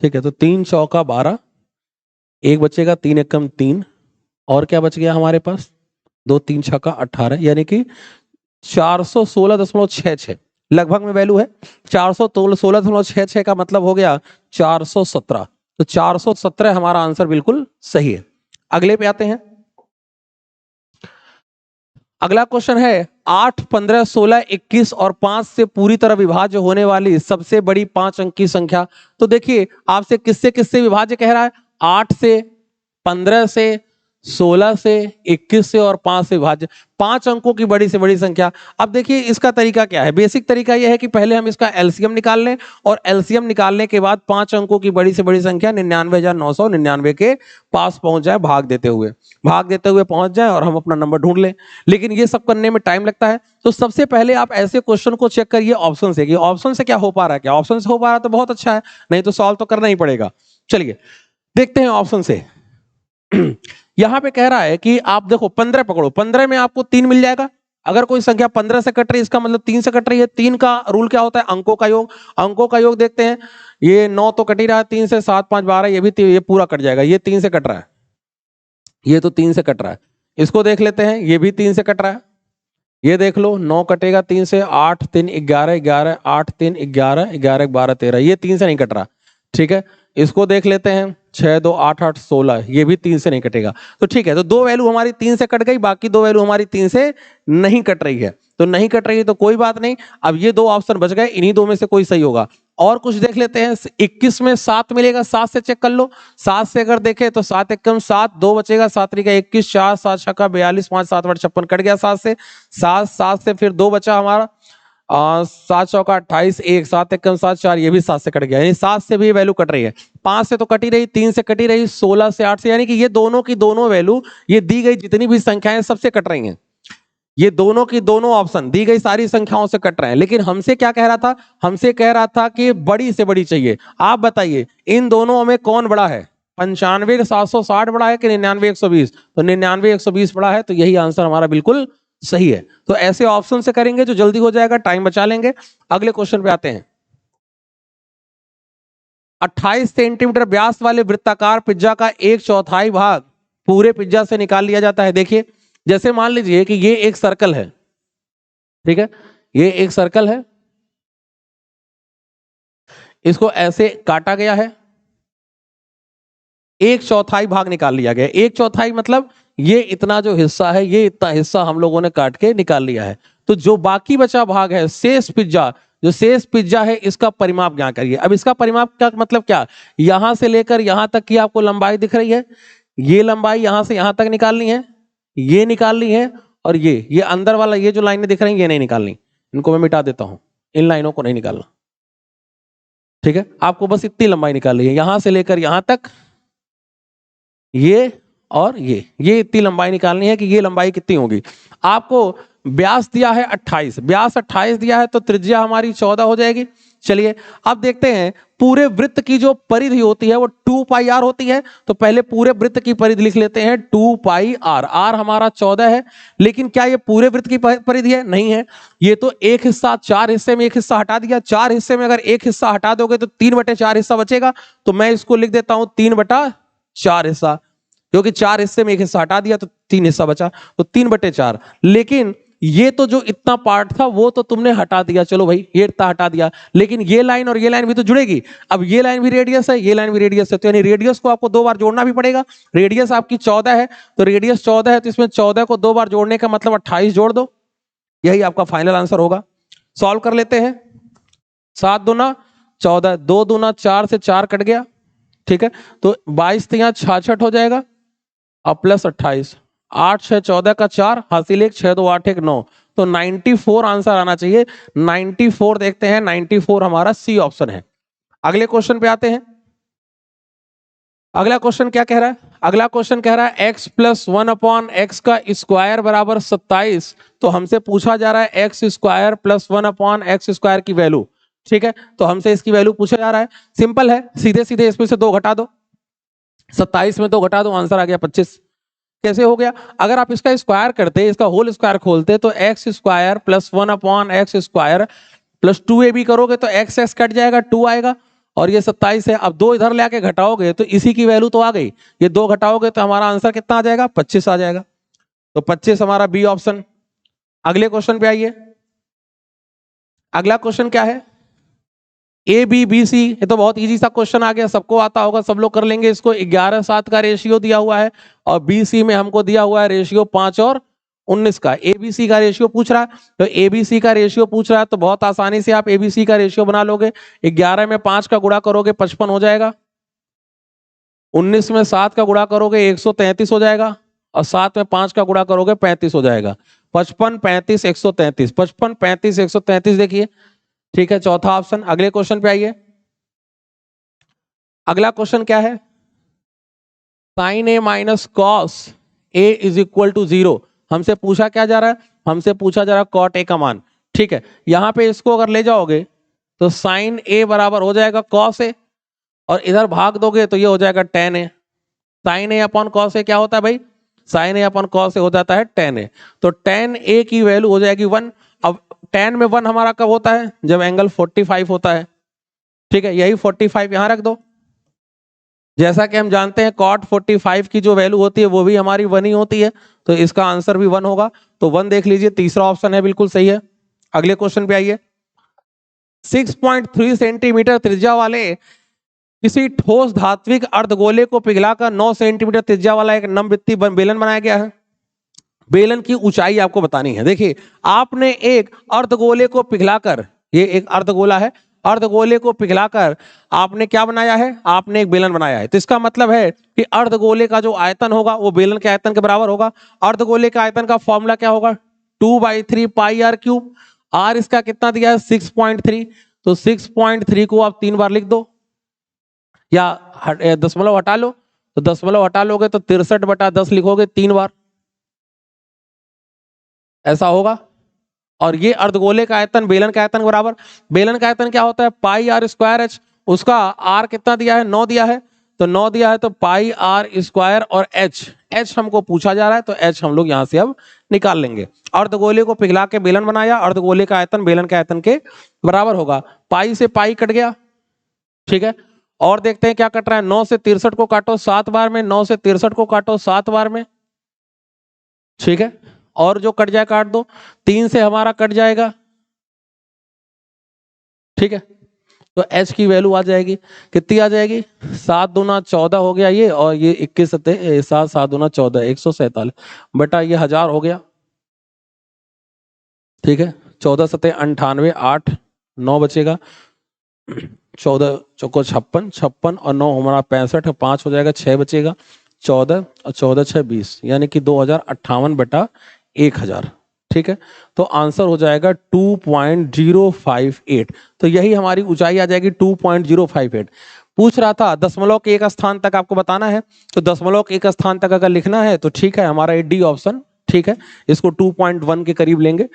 ठीक है, तो 3 चौका 12, एक बचेगा, 3 एकम 3, और क्या बच गया हमारे पास, 2 3 छक्का 18, यानी कि 416.66 लगभग में वैल्यू है। 416.66 का मतलब हो गया 417, तो 417 हमारा आंसर बिल्कुल सही है। अगले पे आते हैं। अगला क्वेश्चन है 8, 15, 16, 21 और 5 से पूरी तरह विभाज्य होने वाली सबसे बड़ी 5 अंक की संख्या। तो देखिए आपसे किससे किससे विभाज्य कह रहा है, 8 से, 15 से, 16 से, 21 से और 5 से विभाज्य, 5 अंकों की बड़ी से बड़ी संख्या। अब देखिए इसका तरीका क्या है, बेसिक तरीका यह है कि पहले हम इसका एलसीएम निकाल लें, और एलसीएम निकालने के बाद 5 अंकों की बड़ी से बड़ी संख्या 99,999 के पास पहुंच जाए, भाग देते हुए पहुंच जाए और हम अपना नंबर ढूंढ लें। लेकिन ये सब करने में टाइम लगता है, तो सबसे पहले आप ऐसे क्वेश्चन को चेक करिए ऑप्शन से कि ऑप्शन से क्या हो पा रहा है। क्या ऑप्शन से हो पा रहा है तो बहुत अच्छा है, नहीं तो सॉल्व तो करना ही पड़ेगा। चलिए देखते हैं ऑप्शन से। यहां पे कह रहा है कि आप देखो 15 पकड़ो, 15 में आपको 3 मिल जाएगा। अगर कोई संख्या 15 से कट रही है इसका मतलब 3 से कट रही है। 3 का रूल क्या होता है, अंकों का योग। अंकों का योग देखते हैं, ये 9 तो कट ही रहा है, 3 से 7 5 12, ये पूरा कट जाएगा। ये 3 से कट रहा है, ये तो 3 से कट रहा है। इसको देख लेते हैं, ये भी 3 से कट रहा है। ये देख लो 9 कटेगा 3 से, 8 3 11 11, 8 3 11 11 12 13, ये 3 से नहीं कट रहा। ठीक है, इसको देख लेते हैं, 6 2 8 8 16, ये भी 3 से नहीं कटेगा। तो ठीक है, तो 2 वैल्यू हमारी 3 से कट गई, बाकी 2 वैल्यू हमारी 3 से नहीं कट रही है। तो नहीं कट रही है तो कोई बात नहीं, अब ये 2 ऑप्शन बच गए, इन्हीं 2 में से कोई सही होगा। और कुछ देख लेते हैं। 21 में 7 मिलेगा, 7 से चेक कर लो। 7 से अगर देखें तो 7 एकम 7, 2 बचेगा, 7 का 21, 4 7 छक्का 42, 5 7 8 56 कट गया 7 से। 7 से फिर 2 बचा हमारा, 7 चौका 28, 1 7 एकम 7 4, ये भी 7 से कट गया, यानी 7 से भी वैल्यू कट रही है। 5 से तो कटी रही, 3 से कटी रही, 16 से 8 से, यानी कि ये दोनों की दोनों वैल्यू, ये दी गई जितनी भी संख्याएं सबसे कट रही हैं। ये दोनों की दोनों ऑप्शन दी गई सारी संख्याओं से कट रहे हैं। लेकिन हमसे क्या कह रहा था, हमसे कह रहा था कि बड़ी से बड़ी चाहिए। आप बताइए इन दोनों में कौन बड़ा है, 95 760 बड़ा है कि 99 120? तो 99 120 बड़ा है, तो यही आंसर हमारा बिल्कुल सही है। तो ऐसे ऑप्शन से करेंगे जो जल्दी हो जाएगा, टाइम बचा लेंगे। अगले क्वेश्चन पे आते हैं। 28 सेंटीमीटर व्यास वाले वृत्ताकार पिज्जा का 1/4 भाग पूरे पिज्जा से निकाल लिया जाता है। देखिए, जैसे मान लीजिए कि ये एक सर्कल है, ठीक है, ये एक सर्कल है, इसको ऐसे काटा गया है, 1/4 भाग निकाल लिया गया। 1/4 मतलब ये इतना जो हिस्सा है, ये इतना हिस्सा हम लोगों ने काट के निकाल लिया है। तो जो बाकी बचा भाग है, शेष पिज्जा, जो शेष पिज्जा है, इसका परिमाप ज्ञात करिए। अब इसका परिमाप का मतलब क्या, यहां से लेकर यहां तक की आपको लंबाई दिख रही है, ये लंबाई यहां से यहां तक निकालनी है, ये निकालनी है, और ये अंदर वाला, ये जो लाइनें दिख रही हैं, ये नहीं निकालनी, इनको मैं मिटा देता हूं, इन लाइनों को नहीं निकालना, ठीक है। आपको बस इतनी लंबाई निकालनी है, यहां से लेकर यहां तक, ये और ये इतनी लंबाई निकालनी है कि ये लंबाई कितनी होगी। आपको व्यास दिया है 28, व्यास 28 दिया है, तो त्रिज्या हमारी 14 हो जाएगी। चलिए अब देखते हैं, पूरे वृत्त की जो परिधि होती है वो 2 पाई आर होती है। तो पहले पूरे वृत्त की परिधि लिख लेते हैं, 2 पाई आर। आर हमारा 14 है, लेकिन क्या ये पूरे वृत्त की परिधि है? नहीं है। ये तो एक हिस्सा, 4 हिस्से में एक हिस्सा हटा दिया। 4 हिस्से में अगर एक हिस्सा हटा दोगे तो 3/4 हिस्सा बचेगा। तो मैं इसको लिख देता हूं 3/4 हिस्सा, क्योंकि 4 हिस्से में एक हिस्सा हटा दिया तो 3 हिस्सा बचा, तो 3/4। लेकिन ये तो जो इतना पार्ट था वो तो तुमने हटा दिया, चलो भाई ये इतना हटा दिया, लेकिन ये लाइन और ये लाइन भी तो जुड़ेगी। अब ये लाइन भी रेडियस है, ये लाइन भी रेडियस है, तो यानी रेडियस को आपको 2 बार जोड़ना भी पड़ेगा। रेडियस आपकी 14 है, तो रेडियस 14 है, तो इसमें 14 को 2 बार जोड़ने का मतलब 28 जोड़ दो, यही आपका फाइनल आंसर होगा। सॉल्व कर लेते हैं। 7 दूना 14, 2 दूना 4 से 4 कट गया, ठीक है, तो 22 यहाँ 66 हो जाएगा, और प्लस 28, 8 6 14 का 4, हासिल 1, 6 2 8 1 9, तो 94 आंसर आना चाहिए। 94 देखते हैं, 94 हमारा सी ऑप्शन है। अगले क्वेश्चन पे आते हैं। अगला क्वेश्चन क्या कह रहा है? अगला क्वेश्चन कह रहा है x + 1/x का स्क्वायर बराबर 27। तो हमसे पूछा जा रहा है x² + 1/x² की वैल्यू, ठीक है, तो हमसे इसकी वैल्यू पूछा जा रहा है। सिंपल है, सीधे सीधे इसमें से 2 घटा दो, 27 में 2 घटा दो, आंसर आ गया 25। कैसे हो गया? अगर आप इसका स्क्वायर करते, इसका होल स्क्वायर खोलते, तो x² + 1/x² + 2ab करोगे तो x कट जाएगा, 2 आएगा, और ये 27 है। अब 2 इधर लेके घटाओगे तो इसी की वैल्यू तो आ गई, ये 2 घटाओगे तो हमारा आंसर कितना आ जाएगा? 25 आ जाएगा। तो 25 हमारा बी ऑप्शन। अगले क्वेश्चन पे आइए। अगला क्वेश्चन क्या है? ए बी बी सी, ये तो बहुत इजी सा क्वेश्चन आ गया, सबको आता होगा, सब लोग कर लेंगे इसको। 11:7 का रेशियो दिया हुआ है, और बी सी में हमको दिया हुआ है रेशियो 5 और 19 का। एबीसी का रेशियो पूछ रहा है, तो एबीसी का रेशियो पूछ रहा है, तो बहुत आसानी से आप एबीसी का रेशियो बना लोगे। 11 में 5 का गुणा करोगे 55 हो जाएगा, 19 में 7 का गुणा करोगे 133 हो जाएगा, और 7 में 5 का गुणा करोगे 35 हो जाएगा। 55 35 133, 55 35 133 देखिए, ठीक है, चौथा ऑप्शन। अगले क्वेश्चन पे आइए। अगला क्वेश्चन क्या है? Sine a minus cos a is equal to 0। हमसे पूछा क्या जा रहा है? हमसे पूछा जा रहा है कॉट ए का मान, ठीक है। यहां पे इसको अगर ले जाओगे तो साइन ए बराबर हो जाएगा कॉस ए, और इधर भाग दोगे तो ये हो जाएगा tan A. Sign A upon cos A क्या होता है भाई? Sign A upon cos A हो जाता है tan ए। तो tan ए की वैल्यू हो जाएगी 1। अब tan में 1 हमारा कब होता है? जब एंगल 45 होता है, ठीक है, यही 45 यहां रख दो। जैसा कि हम जानते हैं cot 45 की जो वैल्यू होती है वो भी हमारी 1 ही होती है, तो इसका आंसर भी 1 होगा। तो 1 देख लीजिए, तीसरा ऑप्शन है, बिल्कुल सही है। अगले क्वेश्चन पे आइए। 6.3 सेंटीमीटर त्रिज्या वाले किसी ठोस धात्विक अर्धगोले को पिघलाकर 9 सेंटीमीटर त्रिज्या वाला एक नमवृत्तीय बेलन बनाया गया है। बेलन की ऊंचाई आपको बतानी है। देखिए, आपने एक अर्धगोले को पिघलाकर, ये एक अर्धगोला है, अर्धगोले को पिघलाकर आपने क्या बनाया है, आपने एक बेलन बनाया है। तो इसका मतलब है कि अर्धगोले का जो आयतन होगा वो बेलन के आयतन के बराबर होगा। अर्धगोले के आयतन का फॉर्मूला क्या होगा, 2/3 पाई आर क्यूब। आर इसका कितना दिया है, 6.3। तो 6.3 को आप 3 बार लिख दो, या दशमलव हटा लो, तो दशमलव हटा लोगे तो 63/10 लिखोगे 3 बार, ऐसा होगा। और ये अर्धगोले का आयतन बेलन के आयतन के बराबर। बेलन का आयतन क्या होता है, पाई आर स्क्वायर एच। उसका आर कितना दिया है, 9 दिया है, तो 9 दिया है तो पाई आर स्क्वायर और एच हमको पूछा जा रहा है, तो एच हम लोग यहां से अब निकाल लेंगे। अर्धगोले को पिघला के बेलन बनाया, अर्धगोले का आयतन बेलन के आयतन के बराबर होगा। पाई से पाई कट गया, ठीक है। और देखते हैं क्या कट रहा है, 9 से 63 को काटो 7 बार में, 9 से 63 को काटो 7 बार में, ठीक है। और जो कट जाए काट दो, 3 से हमारा कट जाएगा, ठीक है। तो h की वैल्यू आ जाएगी, कितनी आ जाएगी, 7 दूना 14 हो गया ये, और ये 21 7 7 दूना 14 147 बटा ये 1000 हो गया, ठीक है। 14 7 98 8 9 बचेगा, 14 चौको 56 और 9 हमारा 65, 5 हो जाएगा, 6 बचेगा, 14 और 14 6 20, यानी कि 2058 बटा 1000, ठीक है। तो आंसर हो जाएगा 2.058। तो यही हमारी ऊंचाई आ जाएगी 2.058। पूछ रहा था दशमलव के एक स्थान तक आपको बताना है, तो दशमलव के एक स्थान तक अगर लिखना है तो ठीक है, हमारा ये डी ऑप्शन ठीक है। इसको 2.1 के करीब लेंगे,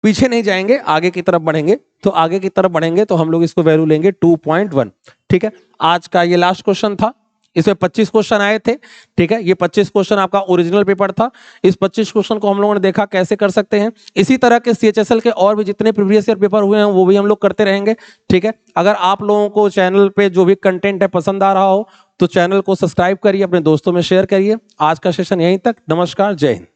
पीछे नहीं जाएंगे, आगे की तरफ बढ़ेंगे। तो आगे की तरफ बढ़ेंगे तो हम लोग इसको वैल्यू लेंगे 2.1, ठीक है। आज का ये लास्ट क्वेश्चन था, इसमें 25 क्वेश्चन आए थे, ठीक है। ये 25 क्वेश्चन आपका ओरिजिनल पेपर था। इस 25 क्वेश्चन को हम लोगों ने देखा कैसे कर सकते हैं। इसी तरह के सीएचएसएल के और भी जितने प्रीवियस ईयर पेपर हुए हैं वो भी हम लोग करते रहेंगे, ठीक है। अगर आप लोगों को चैनल पे जो भी कंटेंट है पसंद आ रहा हो तो चैनल को सब्सक्राइब करिए, अपने दोस्तों में शेयर करिए। आज का सेशन यहीं तक, नमस्कार, जय हिंद।